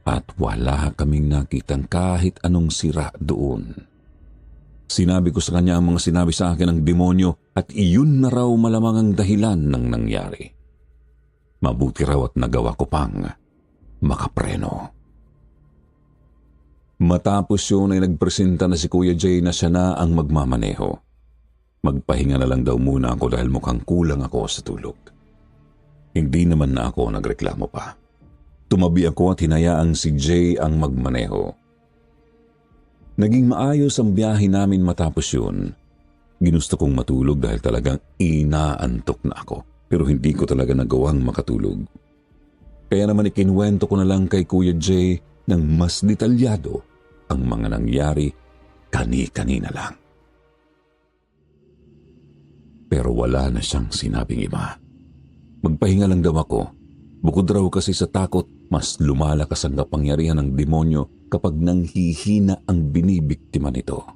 At wala kaming nakitang kahit anong sira doon. Sinabi ko sa kanya ang mga sinabi sa akin ng demonyo at iyon na raw malamang ang dahilan ng nangyari. Mabuti raw at nagawa ko pang makapreno. Matapos yun ay nagpresenta na si Kuya Jay na siya na ang magmamaneho. Magpahinga na lang daw muna ako dahil mukhang kulang ako sa tulog. Hindi naman na ako nagreklamo pa. Tumabi ako at hinayaang si Jay ang magmaneho. Naging maayos ang biyahe namin matapos yun. Ginusto kong matulog dahil talagang inaantok na ako. Pero hindi ko talaga nagawang makatulog. Kaya naman ikinwento ko na lang kay Kuya Jay ng mas detalyado ang mga nangyari kani-kanina lang. Pero wala na siyang sinabing iba. Magpahinga lang daw ako. Bukod raw kasi sa takot, mas lumalakas ang kapangyarihan ng demonyo kapag nanghihina ang binibiktima nito.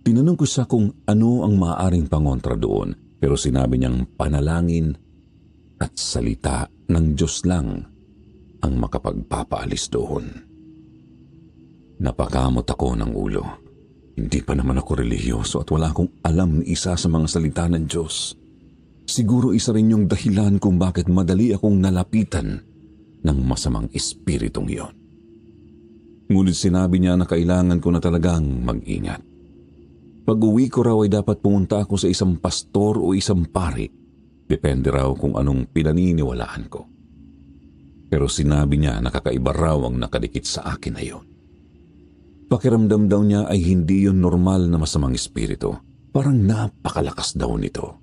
Tinanong ko siya kung ano ang maaaring pangontra doon, pero sinabi niyang panalangin at salita ng Diyos lang ang makapagpapaalis doon. Napakamot ako ng ulo. Hindi pa naman ako relihiyoso at wala akong alam ni isa sa mga salita ng Diyos. Siguro isa rin yung dahilan kung bakit madali akong nalapitan ng masamang espiritong iyon. Ngunit sinabi niya na kailangan ko na talagang mag-ingat. Pag-uwi ko raw ay dapat pumunta ako sa isang pastor o isang pari. Depende raw kung anong pinaniniwalaan ko. Pero sinabi niya na kakaiba raw ang nakadikit sa akin na yun. Pakiramdam daw niya ay hindi yun normal na masamang espiritu. Parang napakalakas daw nito.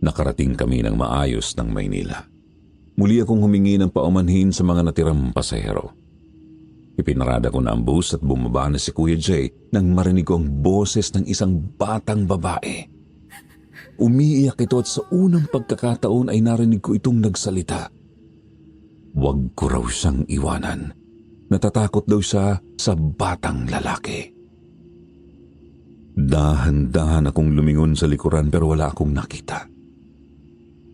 nakarating kami ng maayos ng Maynila. Muli akong humingi ng paumanhin sa mga natirang pasahero. Ipinarada ko na ang bus at bumaba na si Kuya Jay nang marinig ko ang boses ng isang batang babae. Umiiyak ito at sa unang pagkakataon ay narinig ko itong nagsalita. Huwag ko raw siyang iwanan. Natatakot daw siya sa batang lalaki. Dahan-dahan akong lumingon sa likuran pero wala akong nakita.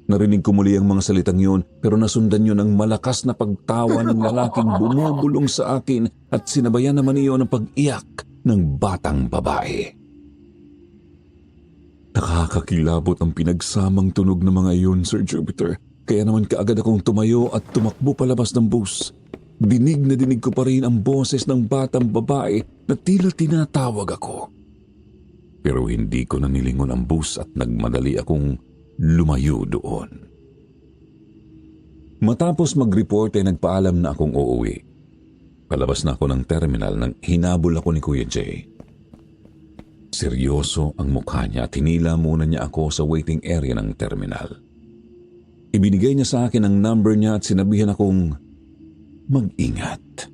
Narinig ko muli ang mga salitang yun pero nasundan yun ng malakas na pagtawa ng lalaking bumubulong sa akin at sinabayan naman iyon ng pag-iyak ng batang babae. Nakakakilabot ang pinagsamang tunog ng mga iyon, Sir Jupiter. Kaya naman kaagad akong tumayo at tumakbo palabas ng bus. Dinig na dinig ko pa rin ang boses ng batang babae na tila tinatawag ako. Pero hindi ko na nilingon ang bus at nagmadali akong lumayo doon. Matapos mag-report ay nagpaalam na akong uuwi. Palabas na ako ng terminal nang hinabol ako ni Kuya Jay. Seryoso ang mukha niya at hinila muna niya ako sa waiting area ng terminal. Ibinigay niya sa akin ang number niya at sinabihan akong mag-ingat.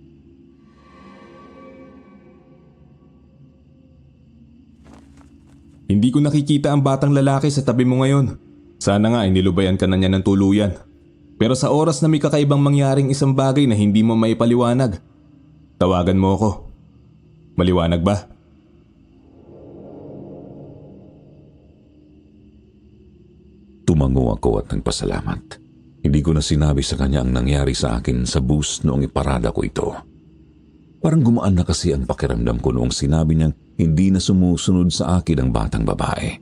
Hindi ko nakikita ang batang lalaki sa tabi mo ngayon. Sana nga inilubayan ka na niya ng tuluyan. Pero sa oras na may kakaibang mangyaring isang bagay na hindi mo maipaliwanag, tawagan mo ako. Maliwanag ba? Tumango ako at nagpasalamat. Hindi ko na sinabi sa kanya ang nangyari sa akin sa bus noong iparada ko ito. Parang gumaan na kasi ang pakiramdam ko noong sinabi niyang hindi na sumusunod sa akin ang batang babae.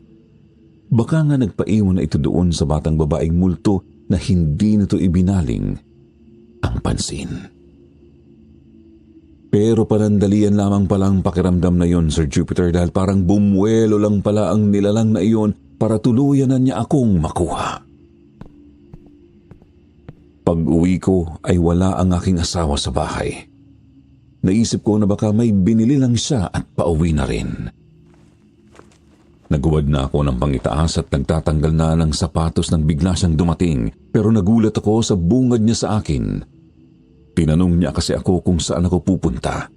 Baka nga nagpaiwan na ito doon sa batang babaeng multo na hindi nito ibinaling ang pansin. Pero panandalian lamang pala ang pakiramdam na yon, Sir Jupiter, dahil parang bumuelo lang pala ang nilalang na iyon para tuluyan na niya akong makuha. Pag-uwi ko ay wala ang aking asawa sa bahay. Naisip ko na baka may binili lang siya at pauwi na rin. Naguwad na ako ng pangitaas at nagtatanggal na ng sapatos nang bigla siyang dumating, pero nagulat ako sa bungad niya sa akin. Tinanong niya kasi ako kung saan ako pupunta.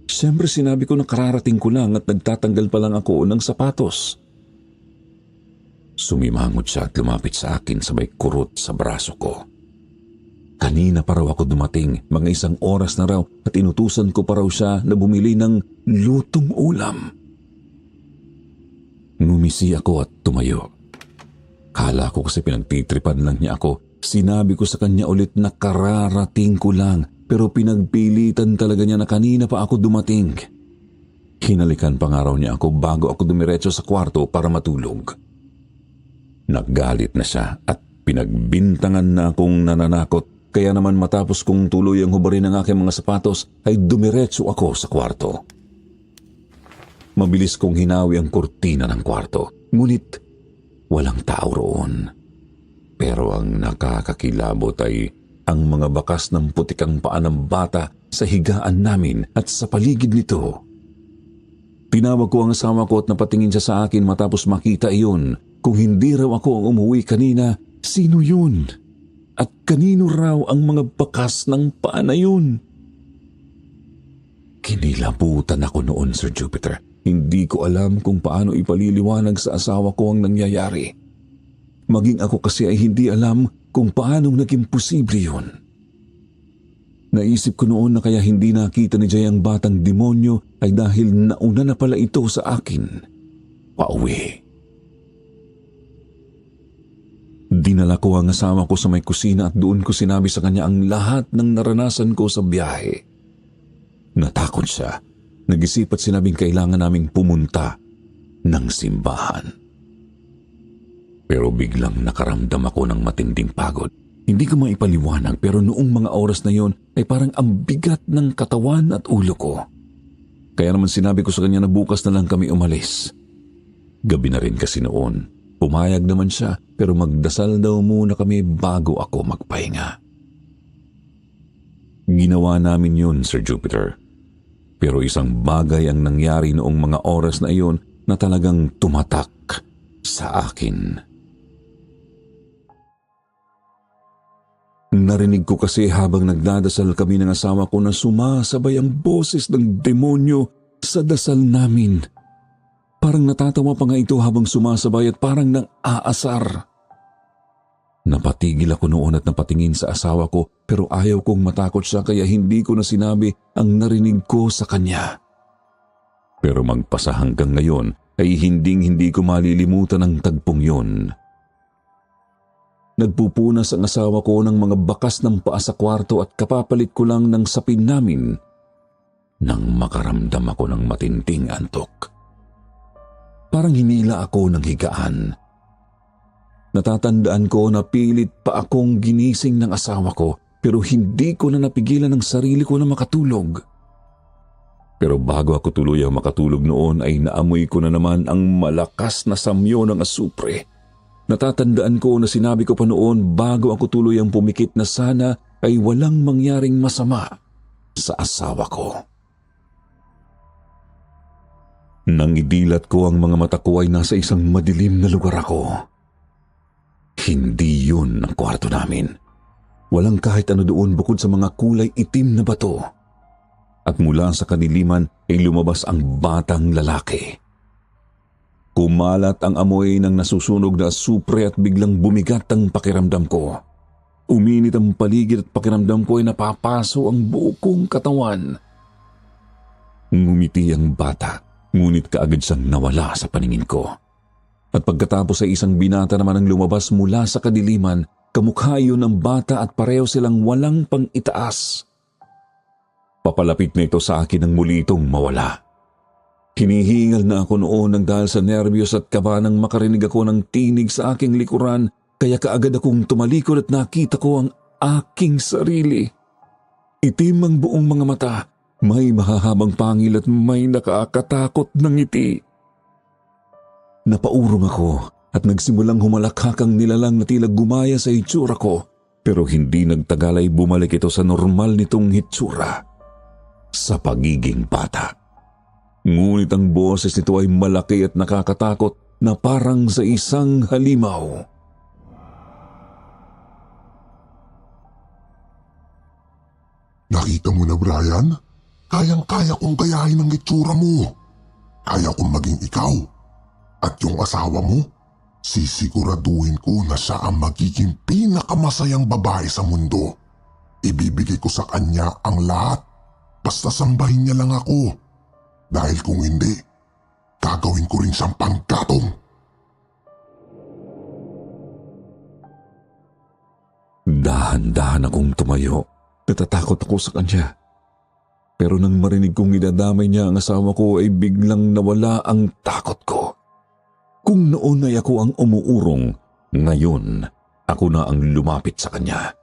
Siyempre sinabi ko na kararating ko lang at nagtatanggal pa lang ako ng sapatos. Sumimangot siya at lumapit sa akin sabay kurot sa braso ko. Kanina pa raw ako dumating, mga 1 oras na raw at inutusan ko pa raw siya na bumili ng lutong ulam. Ngumisi ako at tumayo. Kala ko kasi pinagtitripan lang niya ako. Sinabi ko sa kanya ulit na kararating ko lang pero pinagpilitan talaga niya na kanina pa ako dumating. Hinalikan pa nga raw niya ako bago ako dumiretso sa kwarto para matulog. Naggalit na siya at pinagbintangan na akong nananakot. Kaya naman matapos kong tuluyang hubarin ang aking mga sapatos ay dumiretso ako sa kwarto. Mabilis kong hinawi ang kurtina ng kwarto, ngunit walang tao roon. Pero ang nakakakilabot ay ang mga bakas ng putikang paa ng bata sa higaan namin at sa paligid nito. Tinawag ko ang asawa ko at napatingin siya sa akin matapos makita iyon. Kung hindi raw ako ang umuwi kanina, sino yun? At kanino raw ang mga bakas ng paa na yun? Kinilabutan ako noon, Sir Jupiter. Hindi ko alam kung paano ipaliliwanag sa asawa ko ang nangyayari. Maging ako kasi ay hindi alam kung paano naging posible yun. Naisip ko noon na kaya hindi nakita ni Jay ang batang demonyo ay dahil nauna na pala ito sa akin. Pauwi. Dinala ko ang asawa ko sa may kusina at doon ko sinabi sa kanya ang lahat ng naranasan ko sa biyahe. Natakot siya. Nag-isip at sinabing kailangan naming pumunta ng simbahan. Pero biglang nakaramdam ako ng matinding pagod. Hindi ko maipaliwanag pero noong mga oras na yon ay parang ang bigat ng katawan at ulo ko. Kaya naman sinabi ko sa kanya na bukas na lang kami umalis. Gabi na rin kasi noon. Pumayag naman siya pero magdasal daw muna kami bago ako magpahinga. Ginawa namin yun, Sir Jupiter. Pero isang bagay ang nangyari noong mga oras na iyon na talagang tumatak sa akin. Narinig ko kasi habang nagdadasal kami ng asawa ko na sumasabay ang boses ng demonyo sa dasal namin. Parang natatawa pa nga ito habang sumasabay at parang nang aasar. Napatigil ako noon at napatingin sa asawa ko pero ayaw kong matakot siya kaya hindi ko na sinabi ang narinig ko sa kanya. Pero magpasa hanggang ngayon ay hindi ko malilimutan ang tagpong yun. Nagpupunas ang asawa ko ng mga bakas ng paa sa kwarto at kapapalit ko lang ng sapin namin nang makaramdam ako ng matinding antok. Parang hinila ako ng higaan. Natatandaan ko na pilit pa akong ginising ng asawa ko pero hindi ko na napigilan ang sarili ko na makatulog. Pero bago ako tuluyang makatulog noon ay naamoy ko na naman ang malakas na samyo ng asupre. Natatandaan ko na sinabi ko pa noon bago ako tuluyang pumikit na sana ay walang mangyaring masama sa asawa ko. Nangidilat ko ang mga mata ko ay nasa isang madilim na lugar ako. Hindi yun ang kwarto namin. Walang kahit ano doon bukod sa mga kulay itim na bato. At mula sa kadiliman ay lumabas ang batang lalaki. Kumalat ang amoy ng nasusunog na asupre at biglang bumigat ang pakiramdam ko. Uminit ang paligid at pakiramdam ko ay napapaso ang buo kong katawan. Ngumiti ang bata, ngunit kaagad siyang nawala sa paningin ko. At pagkatapos ay isang binata naman ang lumabas mula sa kadiliman, kamukha yun ng bata at pareho silang walang pang-itaas. Papalapit na ito sa akin nang muli itong mawala. Hinihingal na ako noon nang dahil sa nervyos at kaba nang makarinig ako ng tinig sa aking likuran kaya kaagad akong tumalikod at nakita ko ang aking sarili. Itim ang buong mga mata, may mahahabang pangil at may nakakatakot na ngiti. Napaurong ako at nagsimulang humalakhak ang nilalang na tila gumaya sa hitsura ko pero hindi nagtagal ay bumalik ito sa normal nitong hitsura. Sa pagiging bata. Ngunit ang boses nito ay malaki at nakakatakot na parang sa isang halimaw. Nakita mo na, Brian? Kayang-kaya kong gayahin ang itsura mo. Kaya kong maging ikaw. At yung asawa mo, sisiguraduhin ko na siya ang magiging pinakamasayang babae sa mundo. Ibibigay ko sa kanya ang lahat. Basta sambahin niya lang ako. Dahil kung hindi, gagawin ko rin siyang panggatong. Dahan-dahan akong tumayo. Natatakot ako sa kanya. Pero nang marinig kong idadamay niya ang asawa ko ay biglang nawala ang takot ko. Kung noon ay ako ang umuurong, ngayon ako na ang lumapit sa kanya.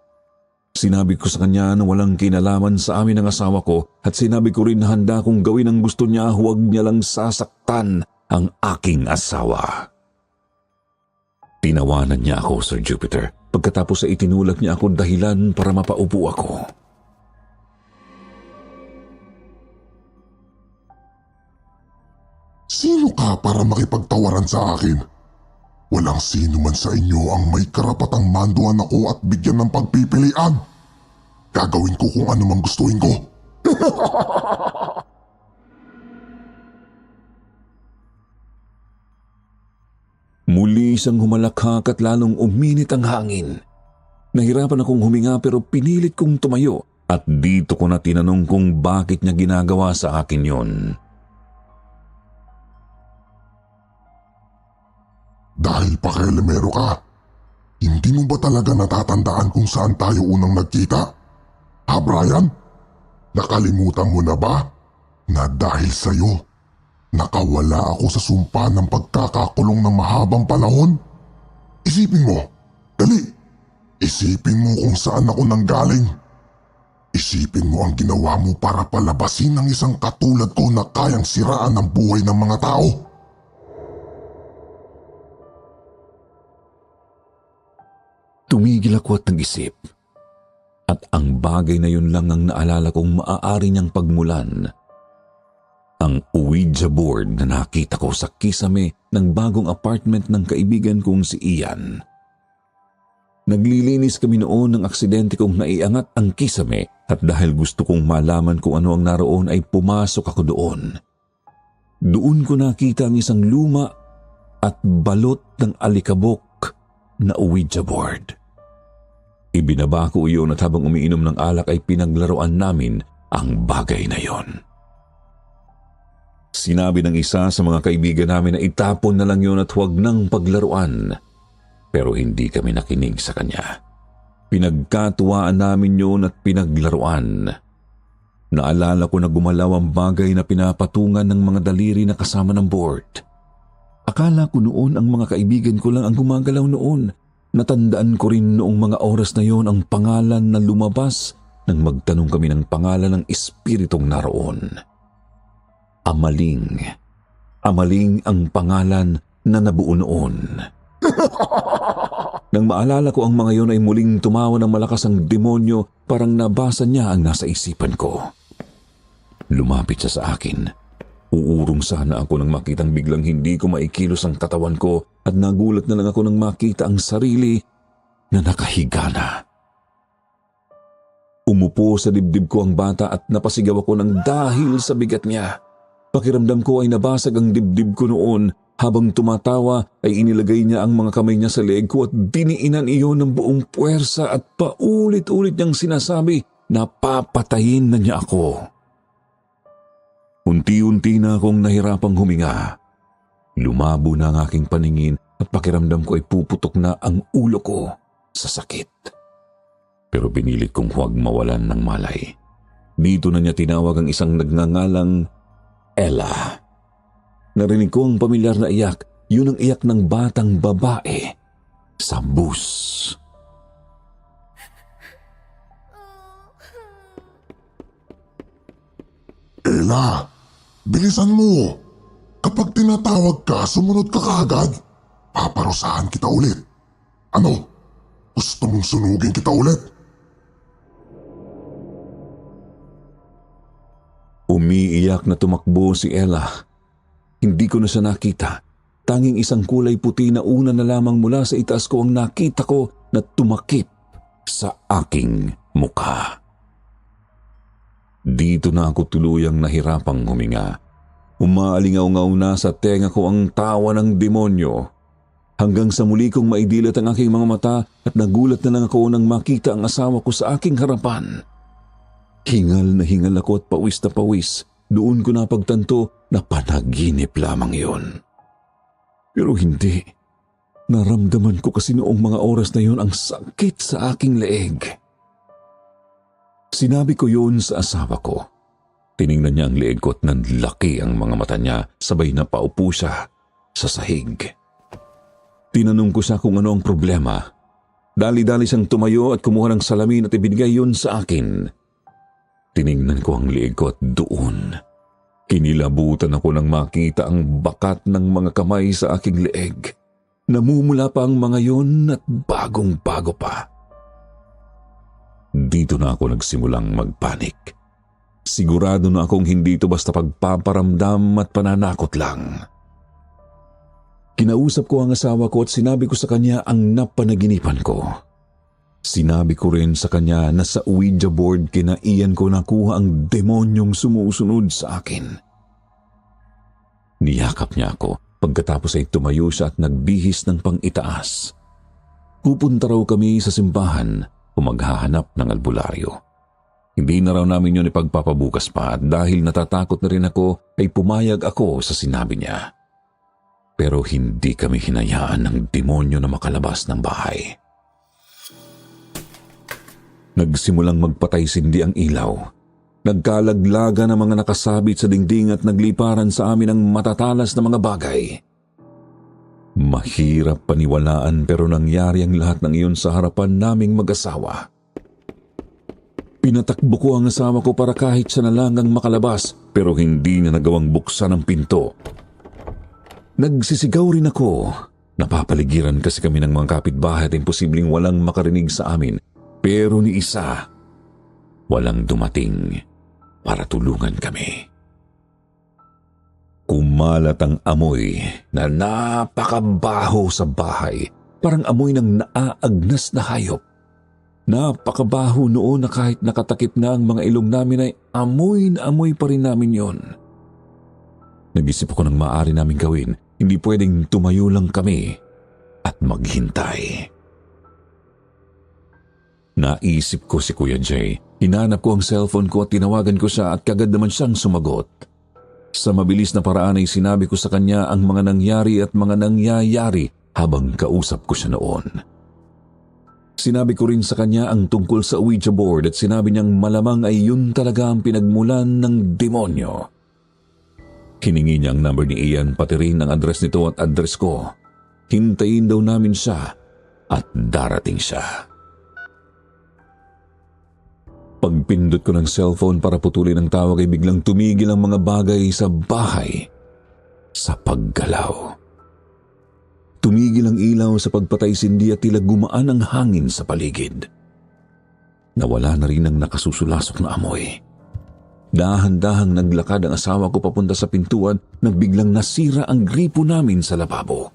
Sinabi ko sa kanya na walang kinalaman sa amin ng asawa ko at sinabi ko rin na handa kong gawin ang gusto niya, huwag niya lang sasaktan ang aking asawa. Tinawanan niya ako, Sir Jupiter. Pagkatapos ay itinulak niya ako dahilan para mapaupo ako. Sino ka para makipagtawaran sa akin? Walang sino man sa inyo ang may karapatang manduan ako at bigyan ng pagpipilian. Gagawin ko kung ano mang gustuin ko. Muli siyang humalakhak at lalong uminit ang hangin. Nahirapan akong huminga pero pinilit kong tumayo at dito ko na tinanong kung bakit niya ginagawa sa akin yon. Dahil pakialamero ka, hindi mo ba talaga natatandaan kung saan tayo unang nagkita? Ha, Brian? Nakalimutan mo na ba na dahil sa'yo, nakawala ako sa sumpa ng pagkakakulong ng mahabang panahon? Isipin mo, dali, isipin mo kung saan ako nanggaling. Isipin mo ang ginawa mo para palabasin ng isang katulad ko na kayang siraan ang buhay ng mga tao. Tumigil ako at nag-isip. At ang bagay na yun lang ang naalala kong maaari niyang pagmulan. Ang Ouija board na nakita ko sa kisame ng bagong apartment ng kaibigan kong si Ian. Naglilinis kami noon ng aksidente kong naiangat ang kisame at dahil gusto kong malaman kung ano ang naroon ay pumasok ako doon. Doon ko nakita ang isang luma at balot ng alikabok na Ouija board. Ibinaba ko iyon at habang umiinom ng alak ay pinaglaruan namin ang bagay na yon. Sinabi ng isa sa mga kaibigan namin na itapon na lang yun at huwag nang paglaruan. Pero hindi kami nakinig sa kanya. Pinagkatuwaan namin yun at pinaglaruan. Naalala ko na gumalaw ang bagay na pinapatungan ng mga daliri na kasama ng board. Akala ko noon ang mga kaibigan ko lang ang gumagalaw noon. Natandaan ko rin noong mga oras na yon ang pangalan na lumabas nang magtanong kami ng pangalan ng espiritong naroon. Amaling. Amaling ang pangalan na nabuo noon. Nang maalala ko ang mga yon ay muling tumawa ng malakas ang demonyo, parang nabasa niya ang nasa isipan ko. Lumapit siya sa akin. Uurong sana ako nang makitang biglang hindi ko maikilos ang katawan ko at nagulat na lang ako nang makita ang sarili na nakahiga na. Umupo sa dibdib ko ang bata at napasigaw ako ng dahil sa bigat niya. Pakiramdam ko ay nabasag ang dibdib ko noon. Habang tumatawa ay inilagay niya ang mga kamay niya sa leeg ko at diniinan iyon ng buong puwersa at paulit-ulit niyang sinasabi na papatayin na niya ako. Unti-unti na akong nahirapang huminga. Lumabo na ang aking paningin at pakiramdam ko ay puputok na ang ulo ko sa sakit. Pero binilit kong huwag mawalan ng malay. Dito na niya tinawag ang isang nagngangalang Ella. Narinig ko ang pamilyar na iyak, yun ang iyak ng batang babae sa bus. Ella, bilisan mo. Kapag tinatawag ka, sumunod ka kaagad. Paparusahan kita ulit. Ano? Gusto mong sunugin kita ulit? Umiiyak na tumakbo si Ella. Hindi ko na siya nakita. Tanging isang kulay puti na una na lamang mula sa itaas ko ang nakita ko na tumakip sa aking mukha. Dito na ako tuluyang nahirapang huminga. Umaalingaw-ngaw na sa tenga ko ang tawa ng demonyo. Hanggang sa muli kong maidilat ang aking mga mata at nagulat na lang ako nang makita ang asawa ko sa aking harapan. Hingal na hingal ako at pawis na pawis. Doon ko napagtanto na panaginip lamang yon. Pero hindi. Naramdaman ko kasi noong mga oras na yon ang sakit sa aking leeg. Sinabi ko yon sa asawa ko. Tiningnan niya ang leeg ko at nanlaki ang mga mata niya, sabay na paupo siya sa sahig. Tinanong ko siya kung ano ang problema. Dali-dali siyang tumayo at kumuha ng salamin at ibinigay yon sa akin. Tiningnan ko ang leeg ko at doon. Kinilabutan ako nang makita ang bakat ng mga kamay sa aking leeg. Namumula pa ang mga yon at bagong-bago pa. Dito na ako nagsimulang magpanik. Sigurado na akong hindi ito basta pagpaparamdam at pananakot lang. Kinausap ko ang asawa ko at sinabi ko sa kanya ang napanaginipan ko. Sinabi ko rin sa kanya na sa Ouija board kinaiyan ko nakuha ang demonyong sumusunod sa akin. Niyakap niya ako, pagkatapos ay tumayo siya at nagbihis ng pang-itaas. Pupunta raw kami sa simbahan o maghahanap ng albularyo. Hindi na raw namin yun ipagpapabukas pa at dahil natatakot na rin ako ay pumayag ako sa sinabi niya. Pero hindi kami hinayaan ng demonyo na makalabas ng bahay. Nagsimulang magpatay-sindi ang ilaw. Nagkalaglaga ng mga nakasabit sa dingding at nagliparan sa amin ang matatalas na mga bagay. Mahirap paniwalaan pero nangyari ang lahat ng iyon sa harapan naming mag-asawa. Pinatakbo ko ang asawa ko para kahit siya na lang ang makalabas pero hindi na nagawang buksan ang pinto. Nagsisigaw rin ako. Napapaligiran kasi kami ng mga kapitbahay at imposibleng walang makarinig sa amin. Pero ni isa, walang dumating para tulungan kami. Kumalat ang amoy na napakabaho sa bahay. parang amoy ng naaagnas na hayop. Napakabaho noon na kahit nakatakip na ang mga ilong namin ay amoy na amoy pa rin namin yon. Nag-isip ako ng maaari namin gawin. Hindi pwedeng tumayo lang kami at maghintay. Naisip ko si Kuya Jay. Hinanap ko ang cellphone ko at tinawagan ko siya at kagad naman siyang sumagot. Sa mabilis na paraan ay sinabi ko sa kanya ang mga nangyari at mga nangyayari habang kausap ko siya noon. Sinabi ko rin sa kanya ang tungkol sa Ouija board at sinabi niyang malamang ay yun talaga ang pinagmulan ng demonyo. Hiningi niya ang number ni Ian pati rin ang address nito at address ko. Hintayin daw namin siya at darating siya. Pagpindot ko ng cellphone para putulin ang tawag ay biglang tumigil ang mga bagay sa bahay sa paggalaw. Tumigil ang ilaw sa pagpatay-sindi at tila gumaan ang hangin sa paligid. Nawala na rin ang nakasusulasok na amoy. Dahan-dahang naglakad ang asawa ko papunta sa pintuan nang biglang nasira ang gripo namin sa lababo.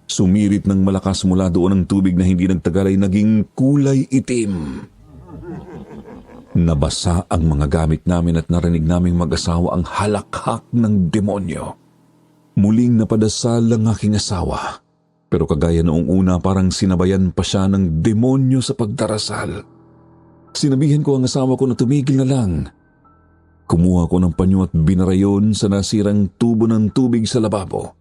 Sumirit ng malakas mula doon ang tubig na hindi nagtagal ay naging kulay itim. Nabasa ang mga gamit namin at narinig naming mag-asawa ang halakhak ng demonyo. Muling napadasal ang aking asawa. Pero kagaya noong una parang sinabayan pa siya ng demonyo sa pagdarasal. Sinabihan ko ang asawa ko na tumigil na lang. Kumuha ko ng panyo at binarayon sa nasirang tubo ng tubig sa lababo.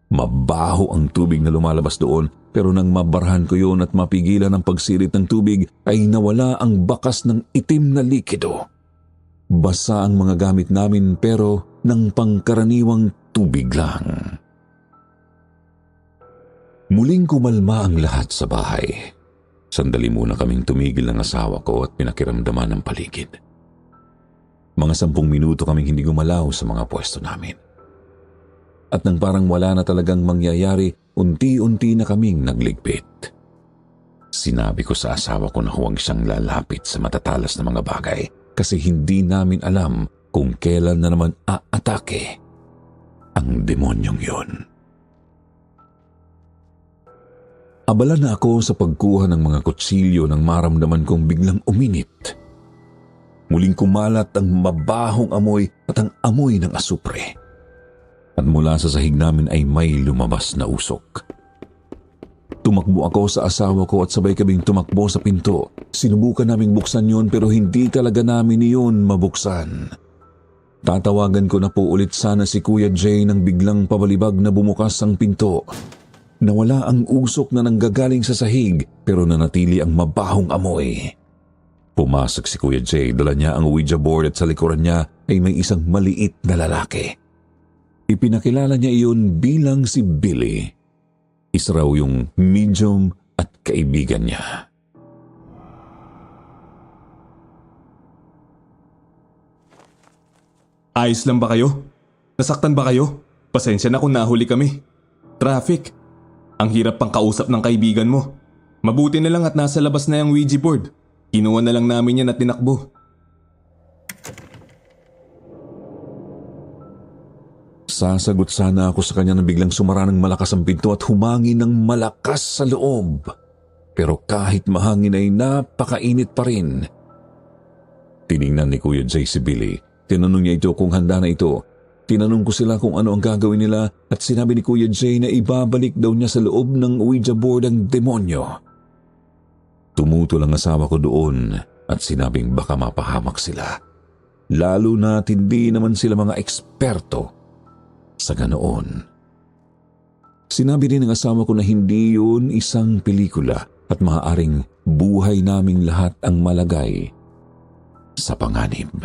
Mabaho ang tubig na lumalabas doon pero nang mabarahan ko yun at mapigilan ang pagsirit ng tubig ay nawala ang bakas ng itim na likido. Basa ang mga gamit namin pero ng pangkaraniwang tubig lang. Muling kumalma ang lahat sa bahay. Sandali muna kaming tumigil ng asawa ko at pinakiramdaman ng paligid. Mga 10 minuto kaming hindi gumalaw sa mga pwesto namin. At nang parang wala na talagang mangyayari, unti-unti na kaming nagligpit. Sinabi ko sa asawa ko na huwag siyang lalapit sa matatalas na mga bagay kasi hindi namin alam kung kailan na naman aatake ang demonyong yon. Abala na ako sa pagkuha ng mga kutsilyo nang maramdaman kong biglang uminit. Muling kumalat ang mabahong amoy at ang amoy ng asupre. At mula sa sahig namin ay may lumabas na usok. Tumakbo ako sa asawa ko at sabay kaming tumakbo sa pinto. Sinubukan naming buksan yon pero hindi talaga namin iyon mabuksan. Tatawagan ko na po ulit sana si Kuya Jay nang biglang pabalibag na bumukas ang pinto. Nawala ang usok na nanggagaling sa sahig pero nanatili ang mabahong amoy. Pumasok si Kuya Jay, dala niya ang Ouija board at sa likuran niya ay may isang maliit na lalaki. Ipinakilala niya iyon bilang si Billy. Isa raw yung medium at kaibigan niya. Ayos lang ba kayo? Nasaktan ba kayo? Pasensya na kung nahuli kami. Traffic. Ang hirap pang kausap ng kaibigan mo. Mabuti na lang at nasa labas na yung Ouija board. Kinuha na lang namin yan at tinakbo. Sasagot sana ako sa kanya na biglang sumara ng malakas ang pinto at humangin ng malakas sa loob. Pero kahit mahangin ay napakainit pa rin. Tiningnan ni Kuya Jay si Billy. Tinanong niya ito kung handa na ito. Tinanong ko sila kung ano ang gagawin nila at sinabi ni Kuya Jay na ibabalik daw niya sa loob ng Ouija board ang demonyo. Tumutol ang asawa ko doon at sinabing baka mapahamak sila. Lalo na hindi naman sila mga eksperto sa ganoon. Sinabi rin ng asawa ko na hindi yun isang pelikula at maaaring buhay naming lahat ang malagay sa panganib.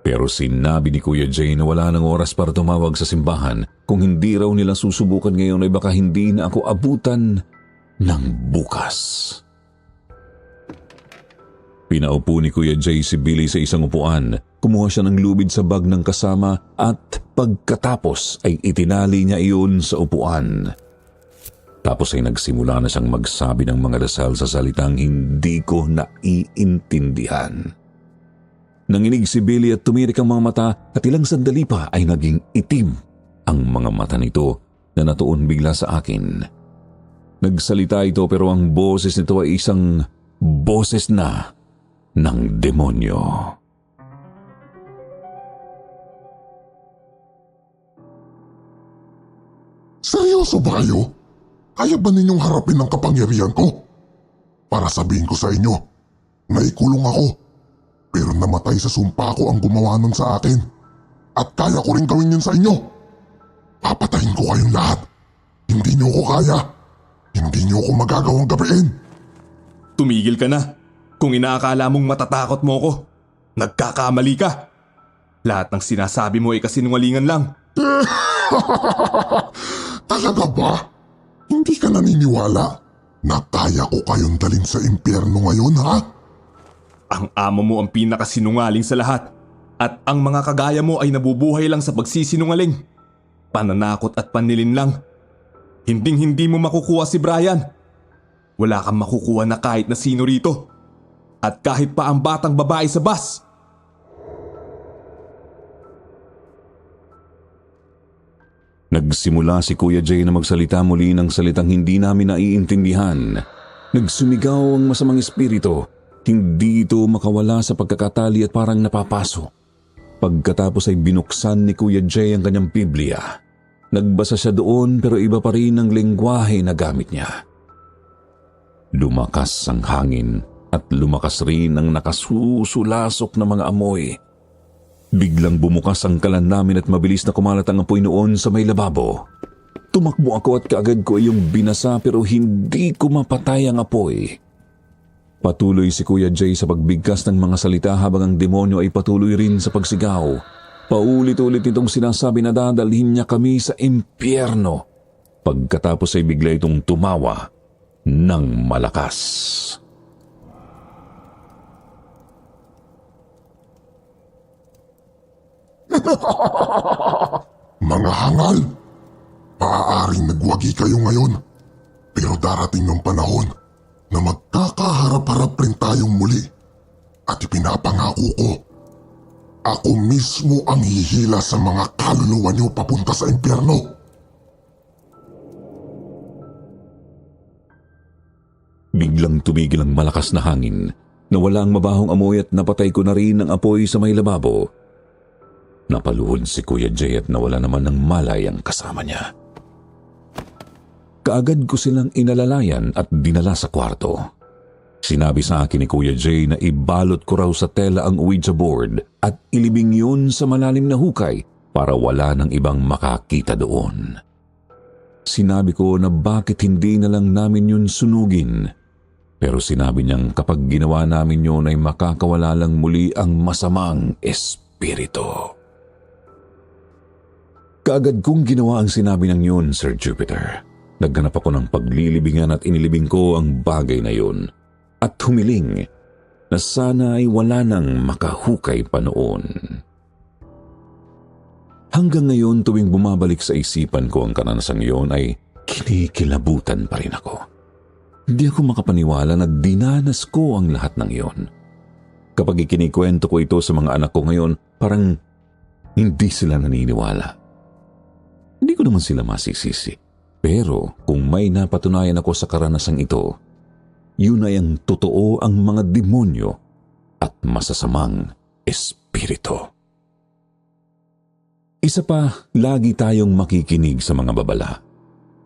Pero sinabi ni Kuya Jay na wala ng oras para tumawag sa simbahan. Kung hindi raw nila susubukan ngayon ay baka hindi na ako abutan ng bukas. Pinaupo ni Kuya Jay si Billy sa isang upuan. Kumuha siya ng lubid sa bag ng kasama at pagkatapos ay itinali niya iyon sa upuan. Tapos ay nagsimula na siyang magsabi ng mga dasal sa salitang hindi ko naiintindihan. Nanginig si Billy at tumirik ang mga mata at ilang sandali pa ay naging itim ang mga mata nito na natuon bigla sa akin. Nagsalita ito pero ang boses nito ay isang boses na ng demonyo. Seryoso ba kayo? Kaya ba ninyong harapin ang kapangyarihan ko? Para sabihin ko sa inyo, naikulong ako. Pero namatay sa sumpa ko ang gumawa nun sa akin. At kaya ko rin gawin yun sa inyo. Papatayin ko kayong lahat. Hindi niyo ko kaya. Hindi niyo ko magagawang gabiin. Tumigil ka na. Kung inaakala mong matatakot mo ko, nagkakamali ka. Lahat ng sinasabi mo ay kasinungalingan lang. Talaga ba? Hindi ka naniniwala na kaya ko kayong dalhin sa impyerno ngayon, ha? Ang amo mo ang pinakasinungaling sa lahat. At ang mga kagaya mo ay nabubuhay lang sa pagsisinungaling. Pananakot at panlilin lang. Hinding-hindi mo makukuha si Brian. Wala kang makukuha na kahit na sino rito. At kahit pa ang batang babae sa bus. Nagsimula si Kuya Jay na magsalita muli ng salitang hindi namin naiintindihan. Nagsumigaw ang masamang espiritu. Hindi ito makawala sa pagkakatali at parang napapaso. Pagkatapos ay binuksan ni Kuya Jay ang kanyang Biblia. Nagbasa siya doon pero iba pa rin ang lengguwahe na gamit niya. Lumakas ang hangin at lumakas rin ang nakasusulasok na mga amoy. Biglang bumukas ang kalan namin at mabilis na kumalat ang apoy noon sa may lababo. Tumakbo ako at kaagad ko ay yung binasa pero hindi ko mapatay ang apoy. Patuloy si Kuya Jay sa pagbigkas ng mga salita habang ang demonyo ay patuloy rin sa pagsigaw. Paulit-ulit nitong sinasabi na dadalhin niya kami sa impyerno. Pagkatapos ay bigla itong tumawa ng malakas. Mga hangal! Maaaring nagwagi kayo ngayon. Pero darating ang panahon na magkakaharap-harap rin tayong muli. At ipinapangako ko, ako mismo ang hihila sa mga kaluluwa niyo papunta sa impyerno. Biglang tumigil ang malakas na hangin. Nawala ang mabahong amoy at napatay ko na rin ang apoy sa may lababo. Napaluhod si Kuya Jay at nawala naman ng malay ang kasama niya. Kaagad ko silang inalalayan at dinala sa kwarto. Sinabi sa akin ni Kuya Jay na ibalot ko raw sa tela ang Ouija board at ilibing yun sa malalim na hukay para wala ng ibang makakita doon. Sinabi ko na bakit hindi na lang namin yun sunugin. Pero sinabi niyang kapag ginawa namin yun ay makakawala lang muli ang masamang espiritu. Kaagad kong ginawa ang sinabi ng yun, Sir Jupiter. Naghanap ako ng paglilibingan at inilibing ko ang bagay na yun. At humiling na sana ay wala nang makahukay pa noon. Hanggang ngayon tuwing bumabalik sa isipan ko ang karanasang yun ay kinikilabutan pa rin ako. Hindi ako makapaniwala na dinanas ko ang lahat ng yun. Kapag ikinikwento ko ito sa mga anak ko ngayon, parang hindi sila naniniwala. Hindi ko naman sila masisisi. Pero kung may napatunayan ako sa karanasang ito, yun ay ang totoo ang mga demonyo at masasamang espiritu. Isa pa, lagi tayong makikinig sa mga babala.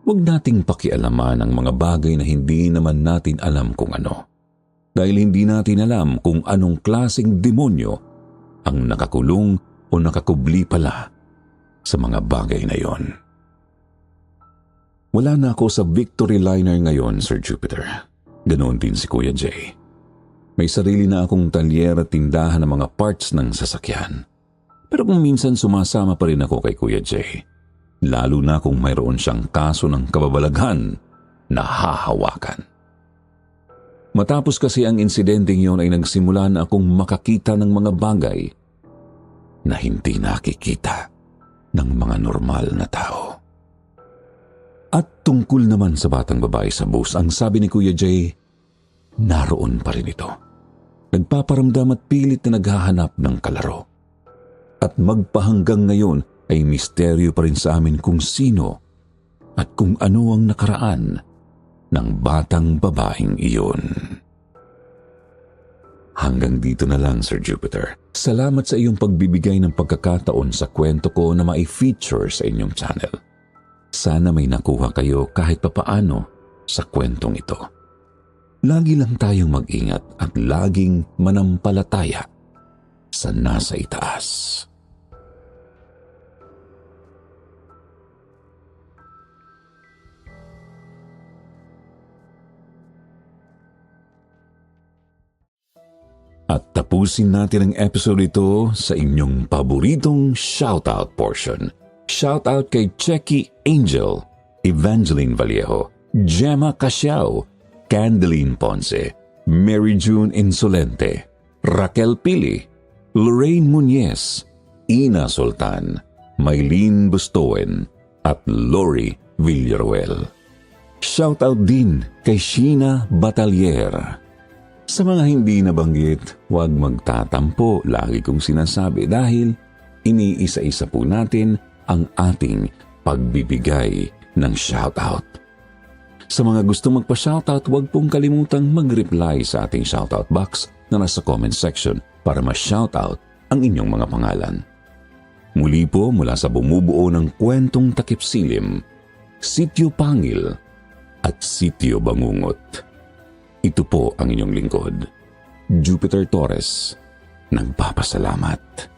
Huwag nating pakialaman ang mga bagay na hindi naman natin alam kung ano. Dahil hindi natin alam kung anong klaseng demonyo ang nakakulong o nakakubli pala sa mga bagay na yon. Wala na ako sa Victory Liner ngayon, Sir Jupiter. Ganoon din si Kuya Jay. May sarili na akong talyer at tindahan ng mga parts ng sasakyan. Pero kung minsan sumasama pa rin ako kay Kuya Jay, lalo na kung mayroon siyang kaso ng kababalaghan na hahawakan. Matapos kasi ang insidenteng yon ay nagsimula na akong makakita ng mga bagay na hindi nakikita ng mga normal na tao. At tungkol naman sa batang babae sa bus, ang sabi ni Kuya Jay, naroon pa rin ito. Nagpaparamdam at pilit na naghahanap ng kalaro. At magpahanggang ngayon ay misteryo pa rin sa amin kung sino at kung ano ang nakaraan ng batang babaeng iyon. Hanggang dito na lang, Sir Jupiter. Salamat sa iyong pagbibigay ng pagkakataon sa kwento ko na mai-feature sa inyong channel. Sana may nakuha kayo kahit papaano sa kwentong ito. Lagi lang tayong mag-ingat at laging manampalataya sa nasa itaas. At tapusin natin ang episode ito sa inyong paboritong shoutout portion. Shoutout kay Checky Angel, Evangeline Vallejo, Gemma Casiao, Candeline Ponce, Mary June Insolente, Raquel Pili, Lorraine Muñez, Ina Sultan, Maylene Bustoen, at Lori Villaruel. Shoutout din kay Sheena Batalier. Sa mga hindi nabanggit, huwag magtatampo, lagi kong sinasabi dahil iniisa-isa po natin ang ating pagbibigay ng shoutout. Sa mga gustong magpa-shoutout, huwag pong kalimutang mag-reply sa ating shoutout box na nasa comment section para ma-shoutout ang inyong mga pangalan. Muli po mula sa bumubuo ng kwentong takip silim, Sitio Pangil at Sitio Bangungot. Ito po ang inyong lingkod, Jupiter Torres, nagpapasalamat.